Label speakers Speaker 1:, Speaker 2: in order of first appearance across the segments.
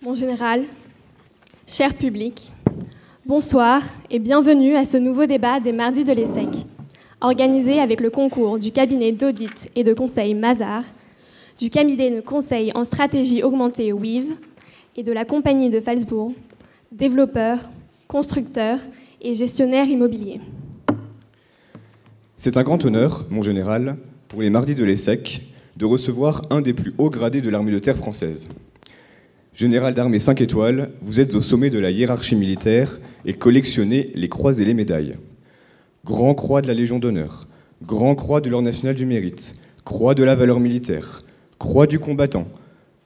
Speaker 1: Mon général, cher public, bonsoir et bienvenue à ce nouveau débat des Mardis de l'ESSEC, organisé avec le concours du cabinet d'audit et de conseil Mazars, du cabinet de conseil en stratégie augmentée WIV et de la compagnie de Phalsbourg, développeurs, constructeurs et gestionnaires immobiliers.
Speaker 2: C'est un grand honneur, mon général, pour les Mardis de l'ESSEC, de recevoir un des plus hauts gradés de l'armée de terre française. Général d'armée 5 étoiles, vous êtes au sommet de la hiérarchie militaire et collectionnez les croix et les médailles. Grand croix de la Légion d'honneur, grand croix de l'Ordre national du mérite, croix de la valeur militaire, croix du combattant,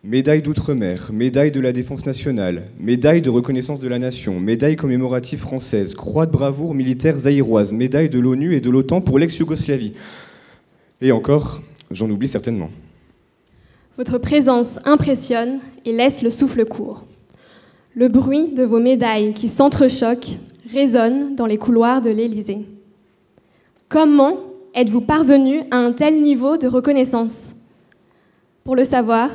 Speaker 2: médaille d'outre-mer, médaille de la défense nationale, médaille de reconnaissance de la nation, médaille commémorative française, croix de bravoure militaire zaïroise, médaille de l'ONU et de l'OTAN pour l'ex-Yougoslavie. Et encore, j'en oublie certainement.
Speaker 1: Votre présence impressionne et laisse le souffle court. Le bruit de vos médailles qui s'entrechoquent résonne dans les couloirs de l'Élysée. Comment êtes-vous parvenu à un tel niveau de reconnaissance? Pour le savoir,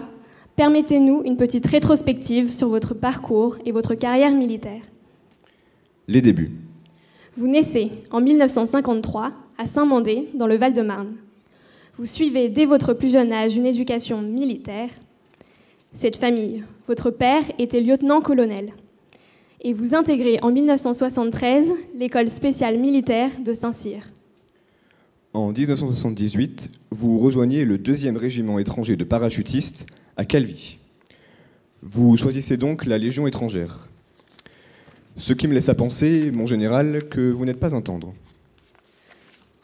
Speaker 1: permettez-nous une petite rétrospective sur votre parcours et votre carrière militaire.
Speaker 2: Les débuts.
Speaker 1: Vous naissez en 1953 à Saint-Mandé, dans le Val-de-Marne. Vous suivez dès votre plus jeune âge une éducation militaire. Cette famille, votre père était lieutenant-colonel. Et vous intégrez en 1973 l'école spéciale militaire de Saint-Cyr.
Speaker 2: En 1978, vous rejoignez le 2e régiment étranger de parachutistes à Calvi. Vous choisissez donc la Légion étrangère. Ce qui me laisse à penser, mon général, que vous n'êtes pas un tendre.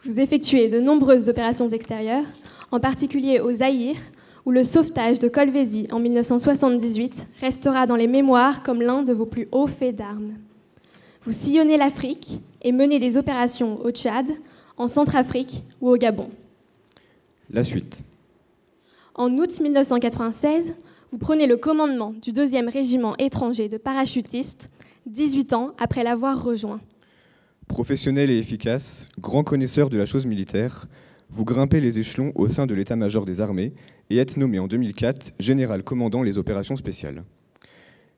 Speaker 1: Vous effectuez de nombreuses opérations extérieures, en particulier au Zaïre, où le sauvetage de Kolwezi en 1978 restera dans les mémoires comme l'un de vos plus hauts faits d'armes. Vous sillonnez l'Afrique et menez des opérations au Tchad, en Centrafrique ou au Gabon.
Speaker 2: La suite.
Speaker 1: En août 1996, vous prenez le commandement du 2e régiment étranger de parachutistes, 18 ans après l'avoir rejoint.
Speaker 2: Professionnel et efficace, grand connaisseur de la chose militaire, vous grimpez les échelons au sein de l'état-major des armées et êtes nommé en 2004 général commandant les opérations spéciales.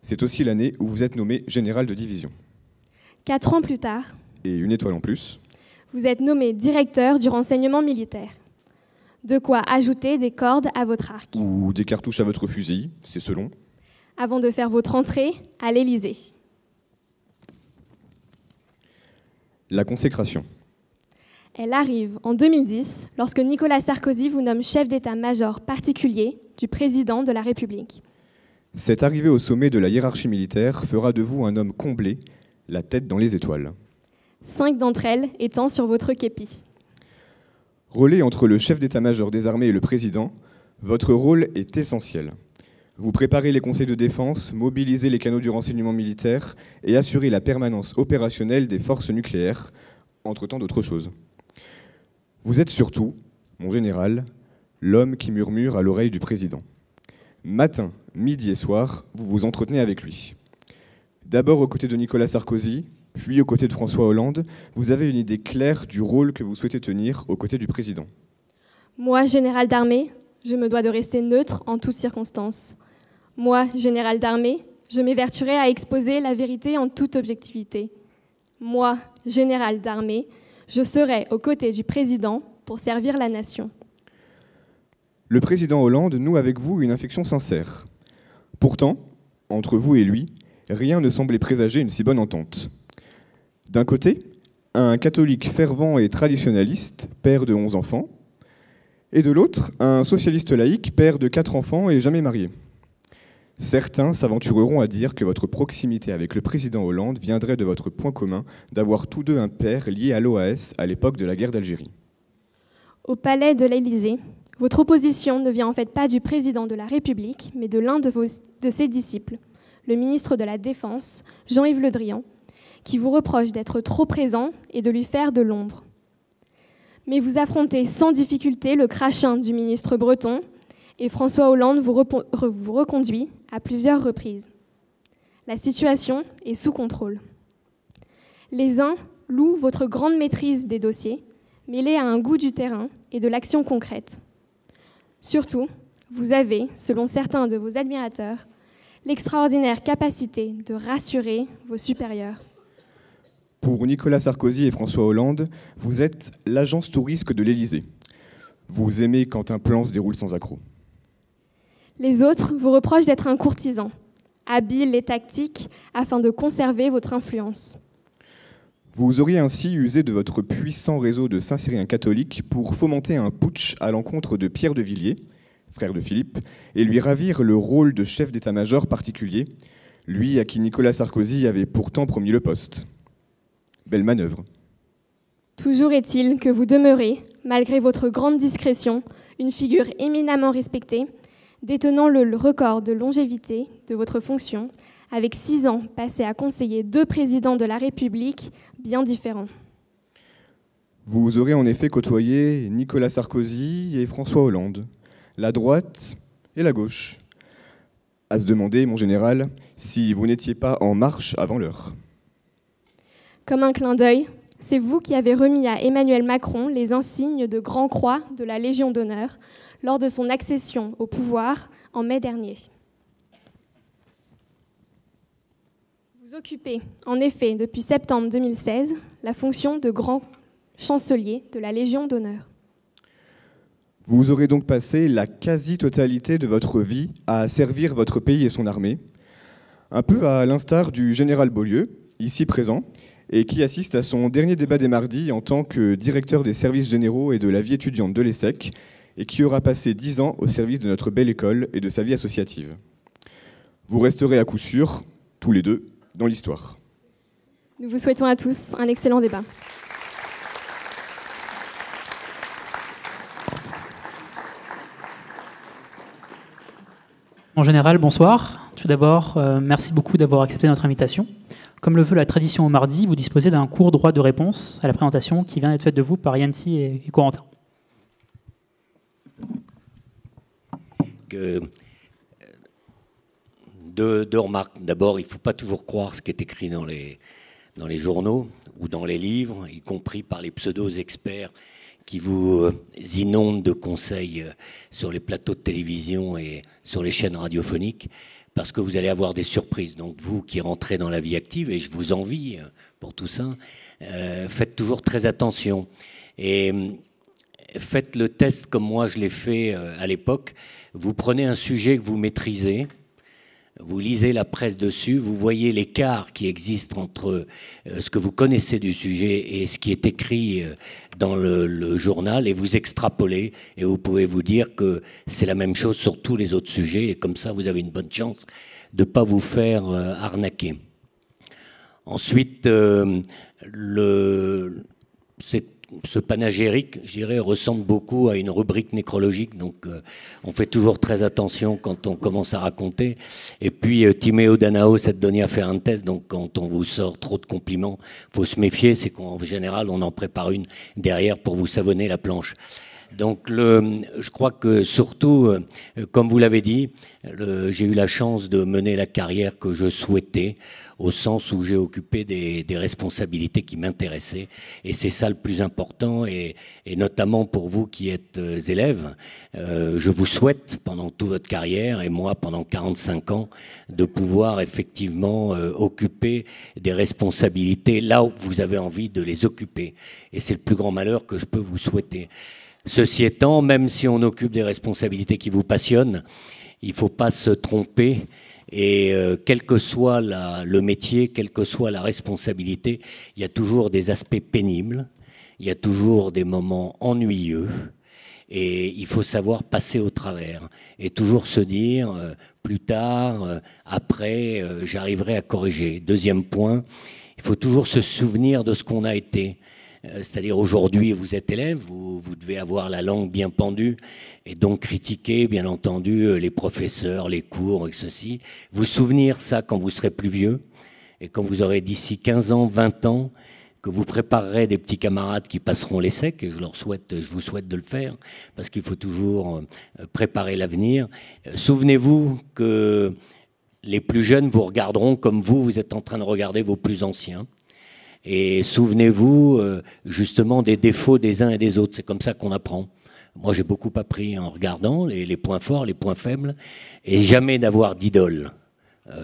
Speaker 2: C'est aussi l'année où vous êtes nommé général de division.
Speaker 1: 4 ans plus tard,
Speaker 2: et une étoile en plus,
Speaker 1: vous êtes nommé directeur du renseignement militaire. De quoi ajouter des cordes à votre arc.
Speaker 2: Ou des cartouches à votre fusil, c'est selon.
Speaker 1: Avant de faire votre entrée à l'Élysée.
Speaker 2: La consécration.
Speaker 1: Elle arrive en 2010, lorsque Nicolas Sarkozy vous nomme chef d'état-major particulier du président de la République.
Speaker 2: Cette arrivée au sommet de la hiérarchie militaire fera de vous un homme comblé, la tête dans les étoiles.
Speaker 1: 5 d'entre elles étant sur votre képi.
Speaker 2: Relais entre le chef d'état-major des armées et le président, votre rôle est essentiel. Vous préparez les conseils de défense, mobilisez les canaux du renseignement militaire et assurez la permanence opérationnelle des forces nucléaires, entre tant d'autres choses. Vous êtes surtout, mon général, l'homme qui murmure à l'oreille du président. Matin, midi et soir, vous vous entretenez avec lui. D'abord aux côtés de Nicolas Sarkozy, puis aux côtés de François Hollande, vous avez une idée claire du rôle que vous souhaitez tenir aux côtés du président.
Speaker 1: Moi, général d'armée, je me dois de rester neutre en toutes circonstances. Moi, général d'armée, je m'évertuerai à exposer la vérité en toute objectivité. Moi, général d'armée, je serai aux côtés du président pour servir la nation.
Speaker 2: Le président Hollande noue avec vous une affection sincère. Pourtant, entre vous et lui, rien ne semblait présager une si bonne entente. D'un côté, un catholique fervent et traditionnaliste, père de 11 enfants, et de l'autre, un socialiste laïque, père de 4 enfants et jamais marié. Certains s'aventureront à dire que votre proximité avec le président Hollande viendrait de votre point commun d'avoir tous deux un père lié à l'OAS à l'époque de la guerre d'Algérie.
Speaker 1: Au palais de l'Élysée, votre opposition ne vient en fait pas du président de la République, mais de l'un de ses disciples, le ministre de la Défense, Jean-Yves Le Drian, qui vous reproche d'être trop présent et de lui faire de l'ombre. Mais vous affrontez sans difficulté le crachin du ministre breton et François Hollande vous reconduit à plusieurs reprises. La situation est sous contrôle. Les uns louent votre grande maîtrise des dossiers, mêlée à un goût du terrain et de l'action concrète. Surtout, vous avez, selon certains de vos admirateurs, l'extraordinaire capacité de rassurer vos supérieurs.
Speaker 2: Pour Nicolas Sarkozy et François Hollande, vous êtes l'agence touriste de l'Élysée. Vous aimez quand un plan se déroule sans accroc.
Speaker 1: Les autres vous reprochent d'être un courtisan, habile et tactique afin de conserver votre influence.
Speaker 2: Vous auriez ainsi usé de votre puissant réseau de Saint-Cyriens catholiques pour fomenter un putsch à l'encontre de Pierre de Villiers, frère de Philippe, et lui ravir le rôle de chef d'état-major particulier, lui à qui Nicolas Sarkozy avait pourtant promis le poste. Belle manœuvre.
Speaker 1: Toujours est-il que vous demeurez, malgré votre grande discrétion, une figure éminemment respectée, détenant le record de longévité de votre fonction, avec 6 ans passés à conseiller 2 présidents de la République bien différents.
Speaker 2: Vous aurez en effet côtoyé Nicolas Sarkozy et François Hollande, la droite et la gauche. À se demander, mon général, si vous n'étiez pas en marche avant l'heure.
Speaker 1: Comme un clin d'œil, c'est vous qui avez remis à Emmanuel Macron les insignes de Grand Croix de la Légion d'honneur lors de son accession au pouvoir en mai dernier. Vous occupez, en effet, depuis septembre 2016, la fonction de grand chancelier de la Légion d'honneur.
Speaker 2: Vous aurez donc passé la quasi-totalité de votre vie à servir votre pays et son armée, un peu à l'instar du général Beaulieu, ici présent, et qui assiste à son dernier débat des mardis en tant que directeur des services généraux et de la vie étudiante de l'ESSEC, et qui aura passé 10 ans au service de notre belle école et de sa vie associative. Vous resterez à coup sûr, tous les deux, dans l'histoire.
Speaker 1: Nous vous souhaitons à tous un excellent débat.
Speaker 3: En général, bonsoir. Tout d'abord, merci beaucoup d'avoir accepté notre invitation. Comme le veut la tradition au mardi, vous disposez d'un court droit de réponse à la présentation qui vient d'être faite de vous par Yancy et Corentin.
Speaker 4: Deux remarques. D'abord, il ne faut pas toujours croire ce qui est écrit dans les journaux ou dans les livres, y compris par les pseudo-experts qui vous inondent de conseils sur les plateaux de télévision et sur les chaînes radiophoniques, parce que vous allez avoir des surprises. Donc vous qui rentrez dans la vie active, et je vous envie pour tout ça, faites toujours très attention. Et faites le test comme moi je l'ai fait à l'époque. Vous prenez un sujet que vous maîtrisez, vous lisez la presse dessus, vous voyez l'écart qui existe entre ce que vous connaissez du sujet et ce qui est écrit dans le journal, et vous extrapolez, et vous pouvez vous dire que c'est la même chose sur tous les autres sujets, et comme ça vous avez une bonne chance de ne pas vous faire arnaquer. Ensuite, ce panégyrique, je dirais, ressemble beaucoup à une rubrique nécrologique, donc on fait toujours très attention quand on commence à raconter. Et puis Timeo Danaos et Donia Ferrantes, donc quand on vous sort trop de compliments, il faut se méfier, c'est qu'en général on en prépare une derrière pour vous savonner la planche. Donc je crois que surtout, comme vous l'avez dit, j'ai eu la chance de mener la carrière que je souhaitais, au sens où j'ai occupé des responsabilités qui m'intéressaient. Et c'est ça le plus important, et notamment pour vous qui êtes élèves, je vous souhaite pendant toute votre carrière, et moi pendant 45 ans, de pouvoir effectivement occuper des responsabilités là où vous avez envie de les occuper. Et c'est le plus grand malheur que je peux vous souhaiter. Ceci étant, même si on occupe des responsabilités qui vous passionnent, il ne faut pas se tromper, et quel que soit le métier, quelle que soit la responsabilité, il y a toujours des aspects pénibles, il y a toujours des moments ennuyeux, et il faut savoir passer au travers et toujours se dire plus tard, après, j'arriverai à corriger. Deuxième point, il faut toujours se souvenir de ce qu'on a été. C'est-à-dire aujourd'hui, vous êtes élève, vous devez avoir la langue bien pendue et donc critiquer, bien entendu, les professeurs, les cours et ceci. Vous souvenir ça quand vous serez plus vieux et quand vous aurez d'ici 15 ans, 20 ans, que vous préparerez des petits camarades qui passeront l'ESSEC, et je vous souhaite de le faire, parce qu'il faut toujours préparer l'avenir. Souvenez-vous que les plus jeunes vous regarderont comme vous êtes en train de regarder vos plus anciens. Et souvenez-vous justement des défauts des uns et des autres. C'est comme ça qu'on apprend. Moi, j'ai beaucoup appris en regardant les points forts, les points faibles, et jamais d'avoir d'idole.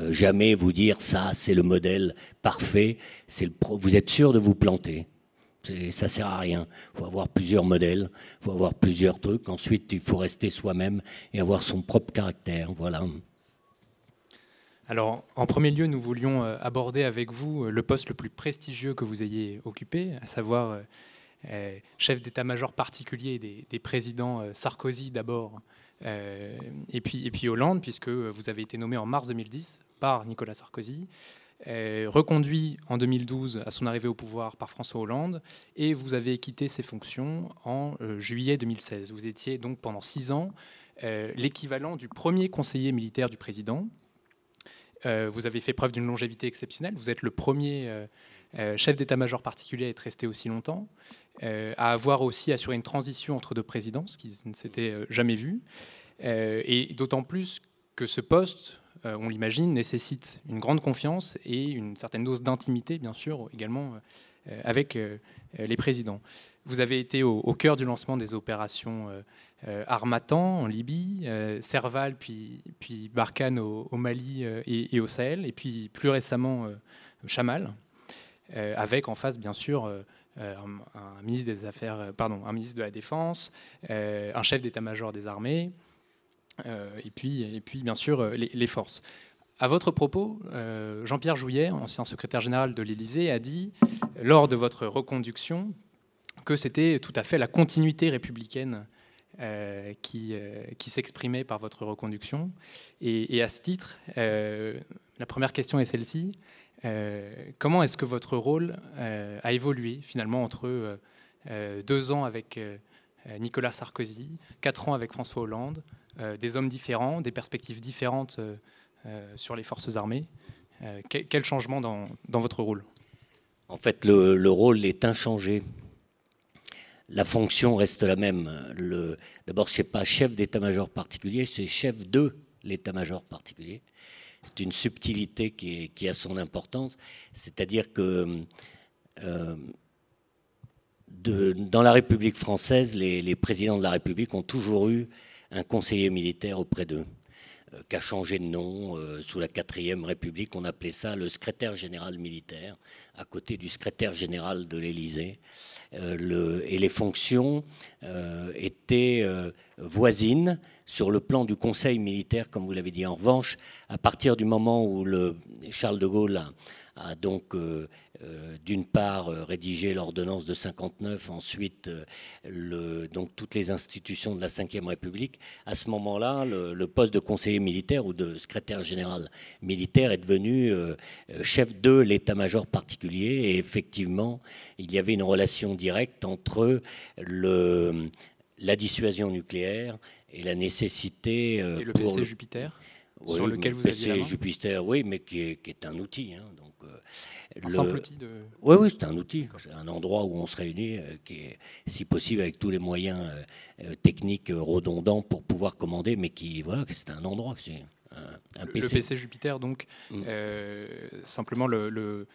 Speaker 4: Jamais vous dire ça, c'est le modèle parfait. Vous êtes sûr de vous planter. Ça sert à rien. Il faut avoir plusieurs modèles, il faut avoir plusieurs trucs. Ensuite, il faut rester soi-même et avoir son propre caractère. Voilà.
Speaker 5: Alors, en premier lieu, nous voulions aborder avec vous le poste le plus prestigieux que vous ayez occupé, à savoir chef d'état-major particulier des présidents Sarkozy d'abord, et puis Hollande, puisque vous avez été nommé en mars 2010 par Nicolas Sarkozy, reconduit en 2012 à son arrivée au pouvoir par François Hollande, et vous avez quitté ses fonctions en juillet 2016. Vous étiez donc pendant 6 ans l'équivalent du premier conseiller militaire du président. Vous avez fait preuve d'une longévité exceptionnelle. Vous êtes le premier chef d'état-major particulier à être resté aussi longtemps, à avoir aussi assuré une transition entre deux présidents, ce qui ne s'était jamais vu. Et d'autant plus que ce poste, on l'imagine, nécessite une grande confiance et une certaine dose d'intimité, bien sûr, également avec les présidents. Vous avez été au cœur du lancement des opérations Harmattan en Libye, Serval, puis Barkhane au Mali et au Sahel, et puis plus récemment Chamal, avec en face, bien sûr, un ministre un ministre de la Défense, un chef d'état-major des armées, et puis bien sûr les forces. À votre propos, Jean-Pierre Jouyet, ancien secrétaire général de l'Élysée, a dit lors de votre reconduction que c'était tout à fait la continuité républicaine qui s'exprimait par votre reconduction. Et à ce titre, la première question est celle-ci. Comment est-ce que votre rôle a évolué finalement entre 2 ans avec Nicolas Sarkozy, 4 ans avec François Hollande, des hommes différents, des perspectives différentes sur les forces armées? Quel changement dans votre rôle?
Speaker 4: En fait, le rôle est inchangé. La fonction reste la même. D'abord, ce n'est pas chef d'état-major particulier, c'est chef de l'état-major particulier. C'est une subtilité qui a son importance. C'est-à-dire que dans la République française, les présidents de la République ont toujours eu un conseiller militaire auprès d'eux, qui a changé de nom. Sous la 4e République, on appelait ça le secrétaire général militaire, à côté du secrétaire général de l'Élysée. Et les fonctions étaient voisines sur le plan du conseil militaire, comme vous l'avez dit. En revanche, à partir du moment où Charles de Gaulle a donc d'une part rédigé l'ordonnance de 59, ensuite donc toutes les institutions de la 5e République, à ce moment-là, le poste de conseiller militaire ou de secrétaire général militaire est devenu chef de l'état-major particulier. Et effectivement, il y avait une relation directe entre la dissuasion nucléaire et la nécessité...
Speaker 5: et le PC Jupiter,
Speaker 4: oui,
Speaker 5: sur lequel vous aviez la main.
Speaker 4: Jupiter, oui, mais qui est un outil. Hein, donc,
Speaker 5: un simple outil de...
Speaker 4: Oui, c'est un outil. C'est un endroit où on se réunit, qui est, si possible, avec tous les moyens techniques redondants pour pouvoir commander, mais voilà, c'est un endroit, c'est un PC.
Speaker 5: Le PC Jupiter, donc, simplement le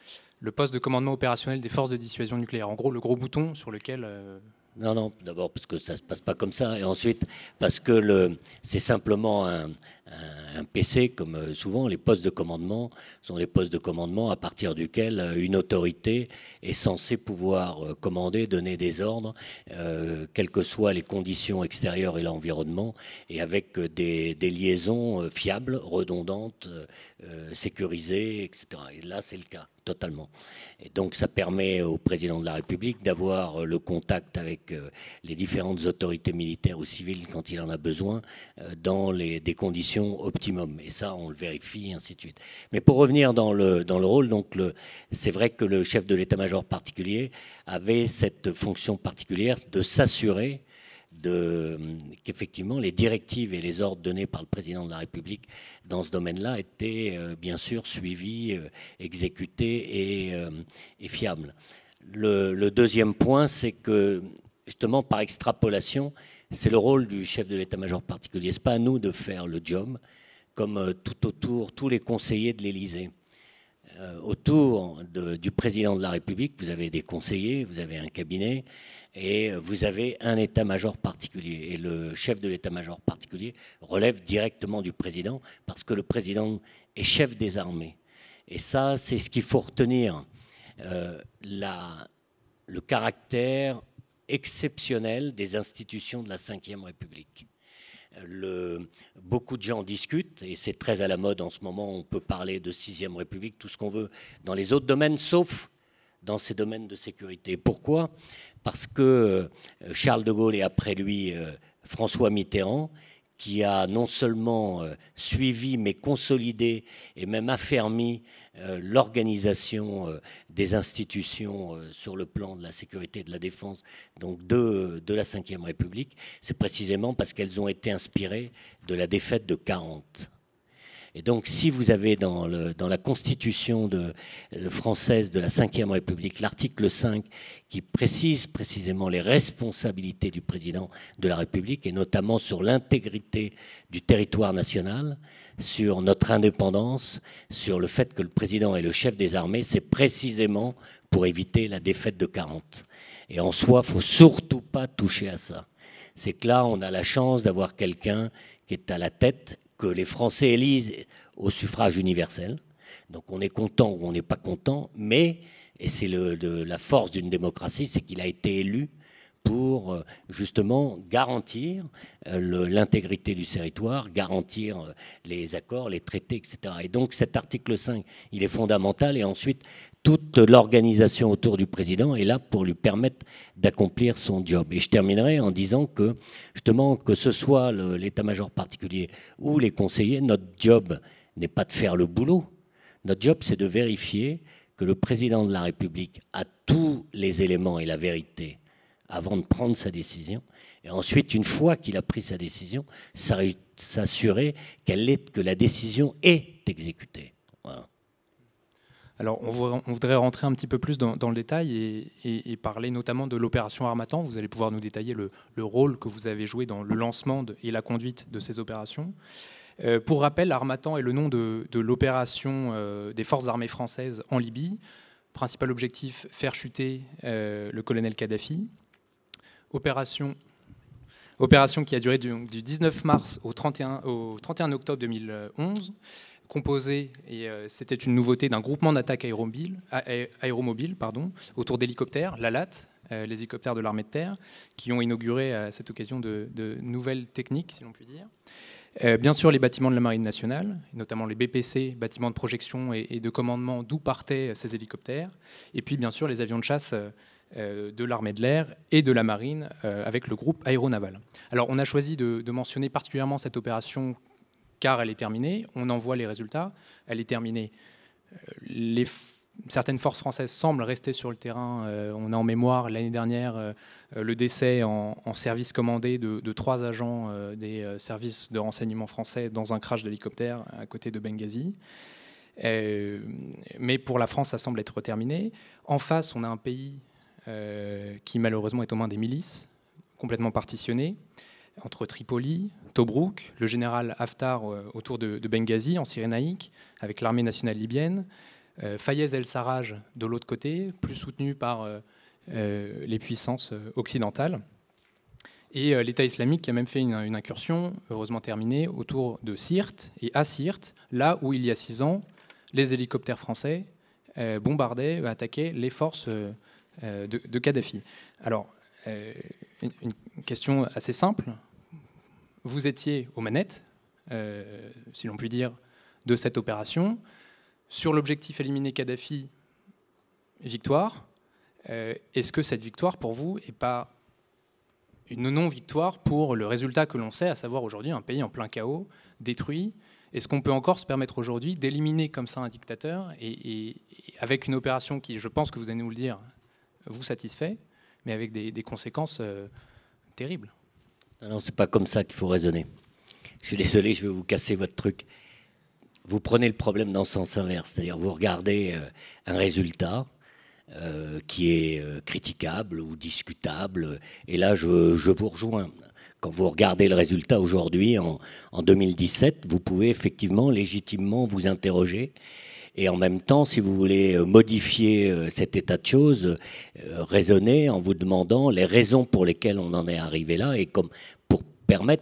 Speaker 5: poste de commandement opérationnel des forces de dissuasion nucléaire. En gros, le gros bouton sur lequel...
Speaker 4: Non, d'abord parce que ça ne se passe pas comme ça, et ensuite parce que c'est simplement un PC, comme souvent les postes de commandement sont les postes de commandement à partir duquel une autorité est censée pouvoir commander, donner des ordres, quelles que soient les conditions extérieures et l'environnement, et avec des liaisons fiables, redondantes, sécurisées, etc. Et là, c'est le cas. Totalement. Et donc ça permet au président de la République d'avoir le contact avec les différentes autorités militaires ou civiles quand il en a besoin dans des conditions optimum. Et ça, on le vérifie, ainsi de suite. Mais pour revenir dans le rôle, donc c'est vrai que le chef de l'état-major particulier avait cette fonction particulière de s'assurer qu'effectivement les directives et les ordres donnés par le président de la République dans ce domaine-là étaient bien sûr suivis, exécutés et fiables. Le deuxième point, c'est que justement par extrapolation, c'est le rôle du chef de l'état-major particulier. Ce n'est pas à nous de faire le job, comme tout autour, tous les conseillers de l'Élysée. autour du président de la République, vous avez des conseillers, vous avez un cabinet et vous avez un état-major particulier. Et le chef de l'état-major particulier relève directement du président parce que le président est chef des armées. Et ça, c'est ce qu'il faut retenir, le caractère exceptionnel des institutions de la Ve République. Beaucoup de gens discutent, et c'est très à la mode en ce moment, on peut parler de Sixième République, tout ce qu'on veut, dans les autres domaines, sauf dans ces domaines de sécurité. Pourquoi ? Parce que Charles de Gaulle et après lui François Mitterrand, qui a non seulement suivi, mais consolidé et même affermi l'organisation des institutions sur le plan de la sécurité et de la défense, donc de la Ve République, c'est précisément parce qu'elles ont été inspirées de la défaite de 1940. Et donc, si vous avez dans la Constitution française de la Ve République l'article 5 qui précise précisément les responsabilités du président de la République, et notamment sur l'intégrité du territoire national, sur notre indépendance, sur le fait que le président est le chef des armées, c'est précisément pour éviter la défaite de 1940. Et en soi, il ne faut surtout pas toucher à ça. C'est que là, on a la chance d'avoir quelqu'un qui est à la tête, que les Français élisent au suffrage universel. Donc on est content ou on n'est pas content, mais, et c'est la force d'une démocratie, c'est qu'il a été élu pour justement garantir l'intégrité du territoire, garantir les accords, les traités, etc. Et donc cet article 5, il est fondamental, et ensuite toute l'organisation autour du président est là pour lui permettre d'accomplir son job. Et je terminerai en disant que, justement, que ce soit l'état-major particulier ou les conseillers, notre job n'est pas de faire le boulot. Notre job, c'est de vérifier que le président de la République a tous les éléments et la vérité avant de prendre sa décision. Et ensuite, une fois qu'il a pris sa décision, s'assurer que la décision est exécutée. Voilà.
Speaker 5: Alors, on voudrait rentrer un petit peu plus dans le détail et parler notamment de l'opération Harmattan. Vous allez pouvoir nous détailler le rôle que vous avez joué dans le lancement et la conduite de ces opérations. Pour rappel, Harmattan est le nom de l'opération des forces armées françaises en Libye. Principal objectif, faire chuter le colonel Kadhafi. Opération qui a duré du 19 mars au 31 octobre 2011. Composé, et c'était une nouveauté, d'un groupement d'attaque aéromobile autour d'hélicoptères, l'ALAT, les hélicoptères de l'armée de terre, qui ont inauguré à cette occasion de nouvelles techniques, si l'on peut dire. Bien sûr, les bâtiments de la Marine nationale, notamment les BPC, bâtiments de projection et de commandement, d'où partaient ces hélicoptères. Et puis, bien sûr, les avions de chasse de l'armée de l'air et de la marine avec le groupe aéronaval. Alors, on a choisi de mentionner particulièrement cette opération car elle est terminée, on en voit les résultats, elle est terminée. Certaines forces françaises semblent rester sur le terrain. On a en mémoire l'année dernière le décès en service commandé de 3 agents des services de renseignement français dans un crash d'hélicoptère à côté de Benghazi. Mais pour la France, ça semble être terminé. En face, on a un pays qui malheureusement est aux mains des milices, complètement partitionné, entre Tripoli, Tobrouk, le général Haftar autour de Benghazi, en Cyrénaïque, avec l'armée nationale libyenne, Fayez el-Sarraj de l'autre côté, plus soutenu par les puissances occidentales, et l'État islamique qui a même fait une incursion, heureusement terminée, autour de Sirte et à Sirte, là où il y a 6 ans, les hélicoptères français bombardaient, attaquaient les forces de Kadhafi. Alors, une question assez simple. Vous étiez aux manettes, si l'on peut dire, de cette opération. Sur l'objectif éliminer Kadhafi, victoire. Est-ce que cette victoire, pour vous, n'est pas une non-victoire pour le résultat que l'on sait, à savoir aujourd'hui un pays en plein chaos, détruit? Est-ce qu'on peut encore se permettre aujourd'hui d'éliminer comme ça un dictateur et avec une opération qui, je pense que vous allez nous le dire, vous satisfait, mais avec des conséquences terribles?
Speaker 4: Non, c'est pas comme ça qu'il faut raisonner. Je suis désolé, je vais vous casser votre truc. Vous prenez le problème dans le sens inverse, c'est-à-dire vous regardez un résultat qui est critiquable ou discutable, et là je vous rejoins. Quand vous regardez le résultat aujourd'hui, en 2017, vous pouvez effectivement légitimement vous interroger, Et en même temps, si vous voulez modifier cet état de choses, raisonnez en vous demandant les raisons pour lesquelles on en est arrivé là et comme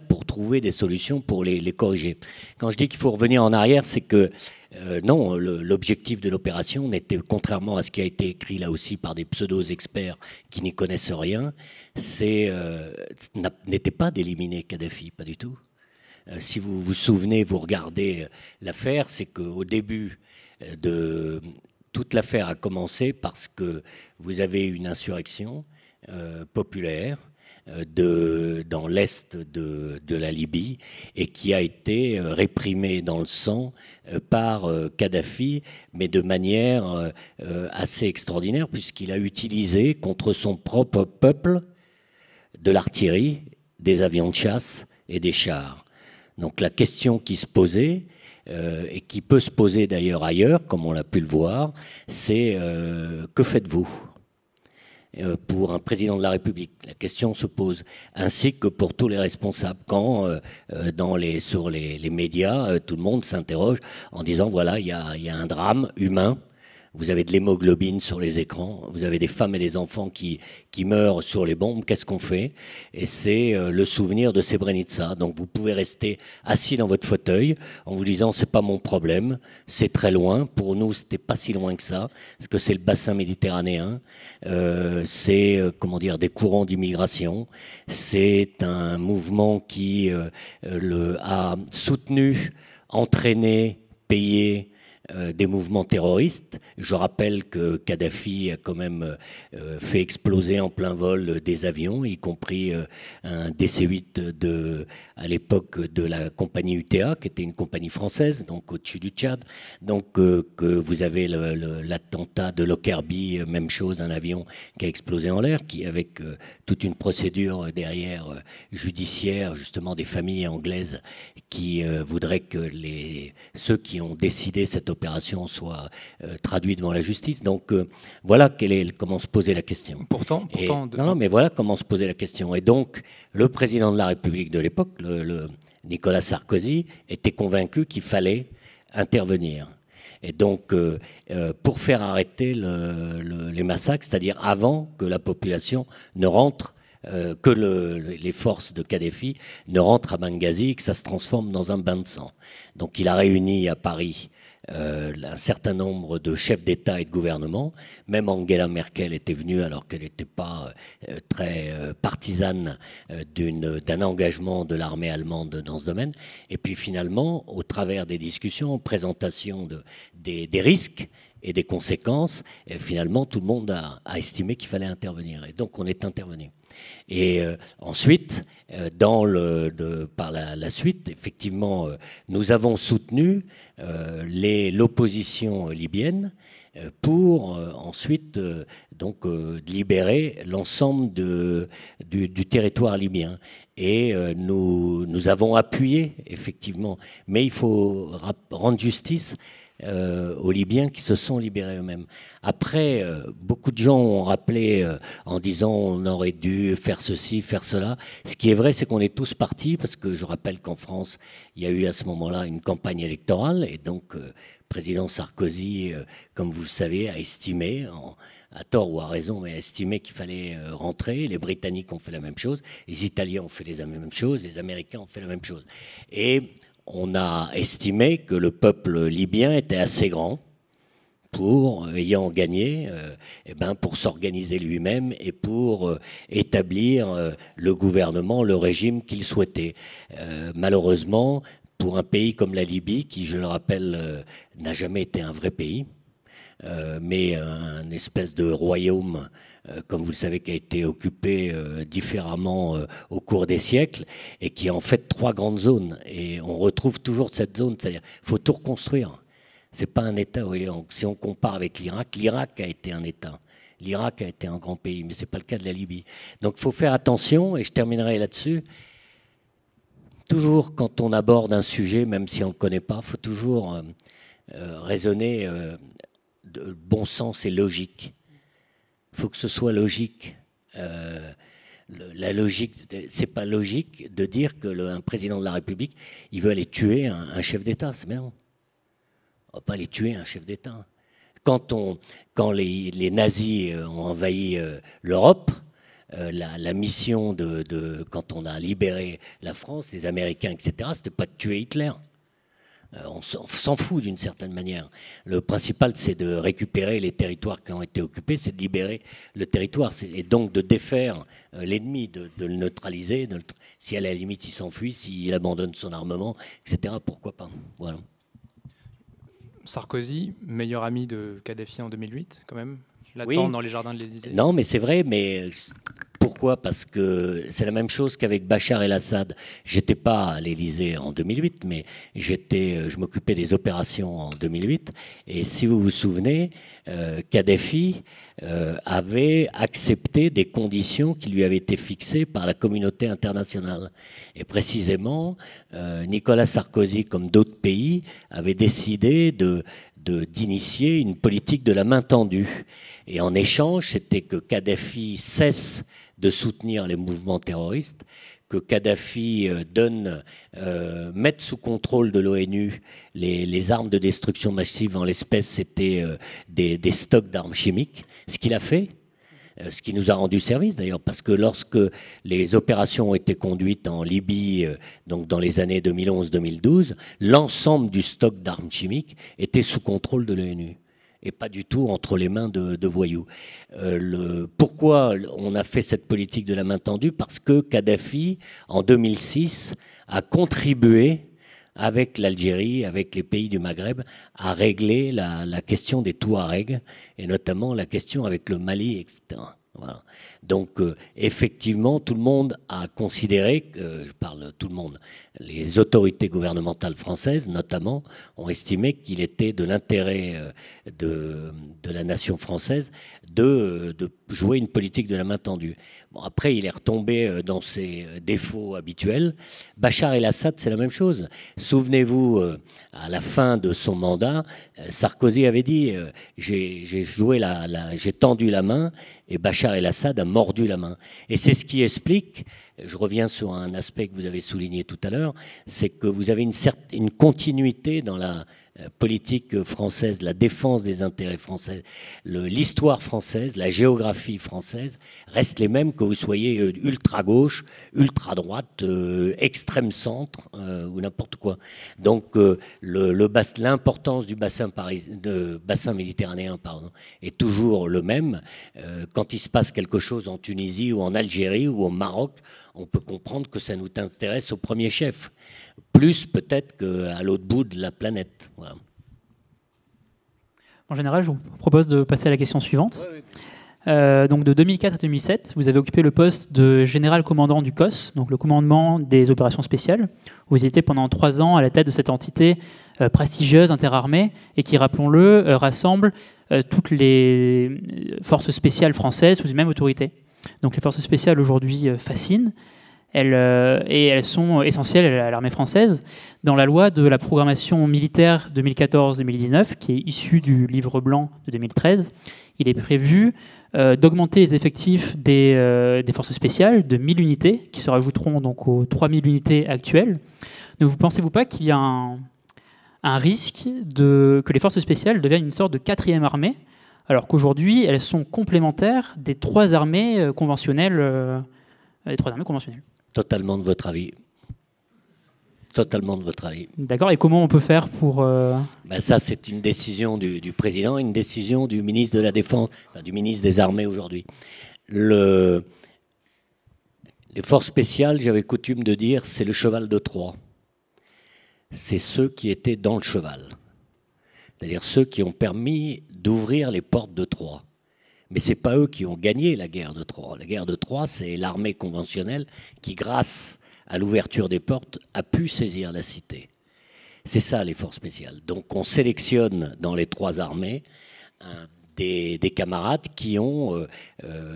Speaker 4: pour trouver des solutions pour les corriger. Quand je dis qu'il faut revenir en arrière, c'est que non, l'objectif de l'opération n'était, contrairement à ce qui a été écrit là aussi par des pseudo-experts qui n'y connaissent rien, n'était pas d'éliminer Kadhafi, pas du tout. Si vous vous souvenez, vous regardez l'affaire, c'est qu'au début toute l'affaire a commencé parce que vous avez une insurrection populaire dans l'est de la Libye et qui a été réprimée dans le sang par Kadhafi, mais de manière assez extraordinaire puisqu'il a utilisé contre son propre peuple de l'artillerie, des avions de chasse et des chars. Donc la question qui se posait, et qui peut se poser d'ailleurs ailleurs, comme on l'a pu le voir, c'est que faites-vous pour un président de la République? La question se pose, ainsi que pour tous les responsables. Quand sur les médias, tout le monde s'interroge en disant voilà, il y a un drame humain. Vous avez de l'hémoglobine sur les écrans, vous avez des femmes et des enfants qui meurent sur les bombes, qu'est-ce qu'on fait? Et c'est le souvenir de Srebrenica. Donc vous pouvez rester assis dans votre fauteuil en vous disant c'est pas mon problème, c'est très loin. Pour nous, c'était pas si loin que ça, parce que c'est le bassin méditerranéen, c'est des courants d'immigration, c'est un mouvement qui a soutenu, entraîné, payé des mouvements terroristes. Je rappelle que Kadhafi a quand même fait exploser en plein vol des avions, y compris un DC-8 à l'époque de la compagnie UTA, qui était une compagnie française, donc au-dessus du Tchad. Donc que vous avez l'attentat de Lockerbie, même chose, un avion qui a explosé en l'air, qui avec toute une procédure derrière judiciaire, justement des familles anglaises qui voudraient que ceux qui ont décidé cette opération soit traduite devant la justice. Donc voilà comment se posait la question.
Speaker 5: Pourtant
Speaker 4: non, mais voilà comment se posait la question. Et donc le président de la République de l'époque, Nicolas Sarkozy, était convaincu qu'il fallait intervenir. Et donc, pour faire arrêter les massacres, c'est-à-dire avant que la population ne rentre, que les forces de Kadhafi ne rentrent à Benghazi et que ça se transforme dans un bain de sang. Donc il a réuni à Paris un certain nombre de chefs d'État et de gouvernement. Même Angela Merkel était venue alors qu'elle n'était pas très partisane d'un engagement de l'armée allemande dans ce domaine. Et puis finalement, au travers des discussions, présentation des risques et des conséquences, et finalement tout le monde a estimé qu'il fallait intervenir. Et donc on est intervenu. Et ensuite, par la suite, effectivement, nous avons soutenu l'opposition libyenne pour ensuite libérer l'ensemble du territoire libyen. Et nous avons appuyé, effectivement, mais il faut rendre justice aux Libyens qui se sont libérés eux-mêmes. Après, beaucoup de gens ont rappelé en disant on aurait dû faire ceci, faire cela. Ce qui est vrai, c'est qu'on est tous partis, parce que je rappelle qu'en France, il y a eu à ce moment-là une campagne électorale, et donc président Sarkozy, comme vous le savez, a estimé, à tort ou à raison, mais a estimé qu'il fallait rentrer. Les Britanniques ont fait la même chose, les Italiens ont fait la même chose, les Américains ont fait la même chose. Et on a estimé que le peuple libyen était assez grand pour, ayant gagné, pour s'organiser lui-même et pour établir le gouvernement, le régime qu'il souhaitait. Malheureusement, pour un pays comme la Libye, qui, je le rappelle, n'a jamais été un vrai pays, mais un espèce de royaume, comme vous le savez, qui a été occupé différemment au cours des siècles, et qui a en fait 3 grandes zones. Et on retrouve toujours cette zone, c'est-à-dire qu'il faut tout reconstruire. C'est pas un État, oui, si on compare avec l'Irak a été un État. L'Irak a été un grand pays, mais c'est pas le cas de la Libye. Donc il faut faire attention, et je terminerai là-dessus. Toujours quand on aborde un sujet, même si on ne le connaît pas, il faut toujours raisonner de bon sens et logique. Il faut que ce soit logique. La logique, c'est pas logique de dire que un président de la République, il veut aller tuer un chef d'État, c'est bien. On ne va pas aller tuer un chef d'État. Quand les nazis ont envahi l'Europe, la mission quand on a libéré la France, les Américains, etc., c'était pas de tuer Hitler. On s'en fout d'une certaine manière. Le principal, c'est de récupérer les territoires qui ont été occupés, c'est de libérer le territoire, et donc de défaire l'ennemi, de le neutraliser. Si à la limite il s'enfuit, s'il abandonne son armement, etc., pourquoi pas. Voilà.
Speaker 5: Sarkozy, meilleur ami de Kadhafi en 2008, quand même. L'attend
Speaker 4: Oui.
Speaker 5: dans les jardins de l'Élysée.
Speaker 4: Non, mais c'est vrai, mais pourquoi? Parce que c'est la même chose qu'avec Bachar el-Assad. J'étais pas à l'Élysée en 2008, mais je m'occupais des opérations en 2008. Et si vous vous souvenez, Kadhafi avait accepté des conditions qui lui avaient été fixées par la communauté internationale. Et précisément, Nicolas Sarkozy, comme d'autres pays, avait décidé d'initier une politique de la main tendue. Et en échange, c'était que Kadhafi cesse de soutenir les mouvements terroristes, que Kadhafi mette sous contrôle de l'ONU les armes de destruction massive. En l'espèce, c'était des stocks d'armes chimiques, ce qu'il a fait. Ce qui nous a rendu service d'ailleurs, parce que lorsque les opérations ont été conduites en Libye, donc dans les années 2011-2012, l'ensemble du stock d'armes chimiques était sous contrôle de l'ONU et pas du tout entre les mains de voyous. Pourquoi on a fait cette politique de la main tendue? Parce que Kadhafi, en 2006, a contribué avec l'Algérie, avec les pays du Maghreb, à régler la question des Touaregs, et notamment la question avec le Mali, etc. Voilà. Donc, effectivement, tout le monde a considéré, je parle tout le monde, les autorités gouvernementales françaises, notamment, ont estimé qu'il était de l'intérêt de la nation française de jouer une politique de la main tendue. Bon, après, il est retombé dans ses défauts habituels. Bachar el-Assad, c'est la même chose. Souvenez-vous, à la fin de son mandat, Sarkozy avait dit j'ai tendu la main, et Bachar el-Assad a mordu la main. Et c'est ce qui explique, je reviens sur un aspect que vous avez souligné tout à l'heure, c'est que vous avez une continuité dans la politique française, la défense des intérêts français, l'histoire française, la géographie française restent les mêmes que vous soyez ultra-gauche, ultra-droite, extrême-centre ou n'importe quoi. Donc l'importance du bassin méditerranéen est toujours le même. Quand il se passe quelque chose en Tunisie ou en Algérie ou au Maroc, on peut comprendre que ça nous intéresse au premier chef. Plus peut-être qu'à l'autre bout de la planète. Voilà.
Speaker 3: En général, je vous propose de passer à la question suivante. Donc de 2004 à 2007, vous avez occupé le poste de général commandant du COS, donc le commandement des opérations spéciales. Vous étiez pendant 3 ans à la tête de cette entité prestigieuse, interarmée, et qui, rappelons-le, rassemble toutes les forces spéciales françaises sous une même autorité. Donc les forces spéciales aujourd'hui fascinent. Elles sont essentielles à l'armée française. Dans la loi de la programmation militaire 2014-2019, qui est issue du livre blanc de 2013, il est prévu d'augmenter les effectifs des forces spéciales de 1000 unités, qui se rajouteront donc aux 3000 unités actuelles. Ne vous pensez-vous pas qu'il y a un risque que les forces spéciales deviennent une sorte de 4e armée, alors qu'aujourd'hui, elles sont complémentaires des 3 armées conventionnelles
Speaker 4: Totalement de votre avis. Totalement de votre avis.
Speaker 3: D'accord. Et comment on peut faire pour...
Speaker 4: Ça, c'est une décision du président, une décision du ministre de la Défense, enfin, du ministre des Armées aujourd'hui. Les forces spéciales, j'avais coutume de dire, c'est le cheval de Troie. C'est ceux qui étaient dans le cheval. C'est-à-dire ceux qui ont permis d'ouvrir les portes de Troie. Mais ce n'est pas eux qui ont gagné la guerre de Troie. La guerre de Troie, c'est l'armée conventionnelle qui, grâce à l'ouverture des portes, a pu saisir la cité. C'est ça, les forces spéciales. Donc on sélectionne dans les 3 armées des camarades qui ont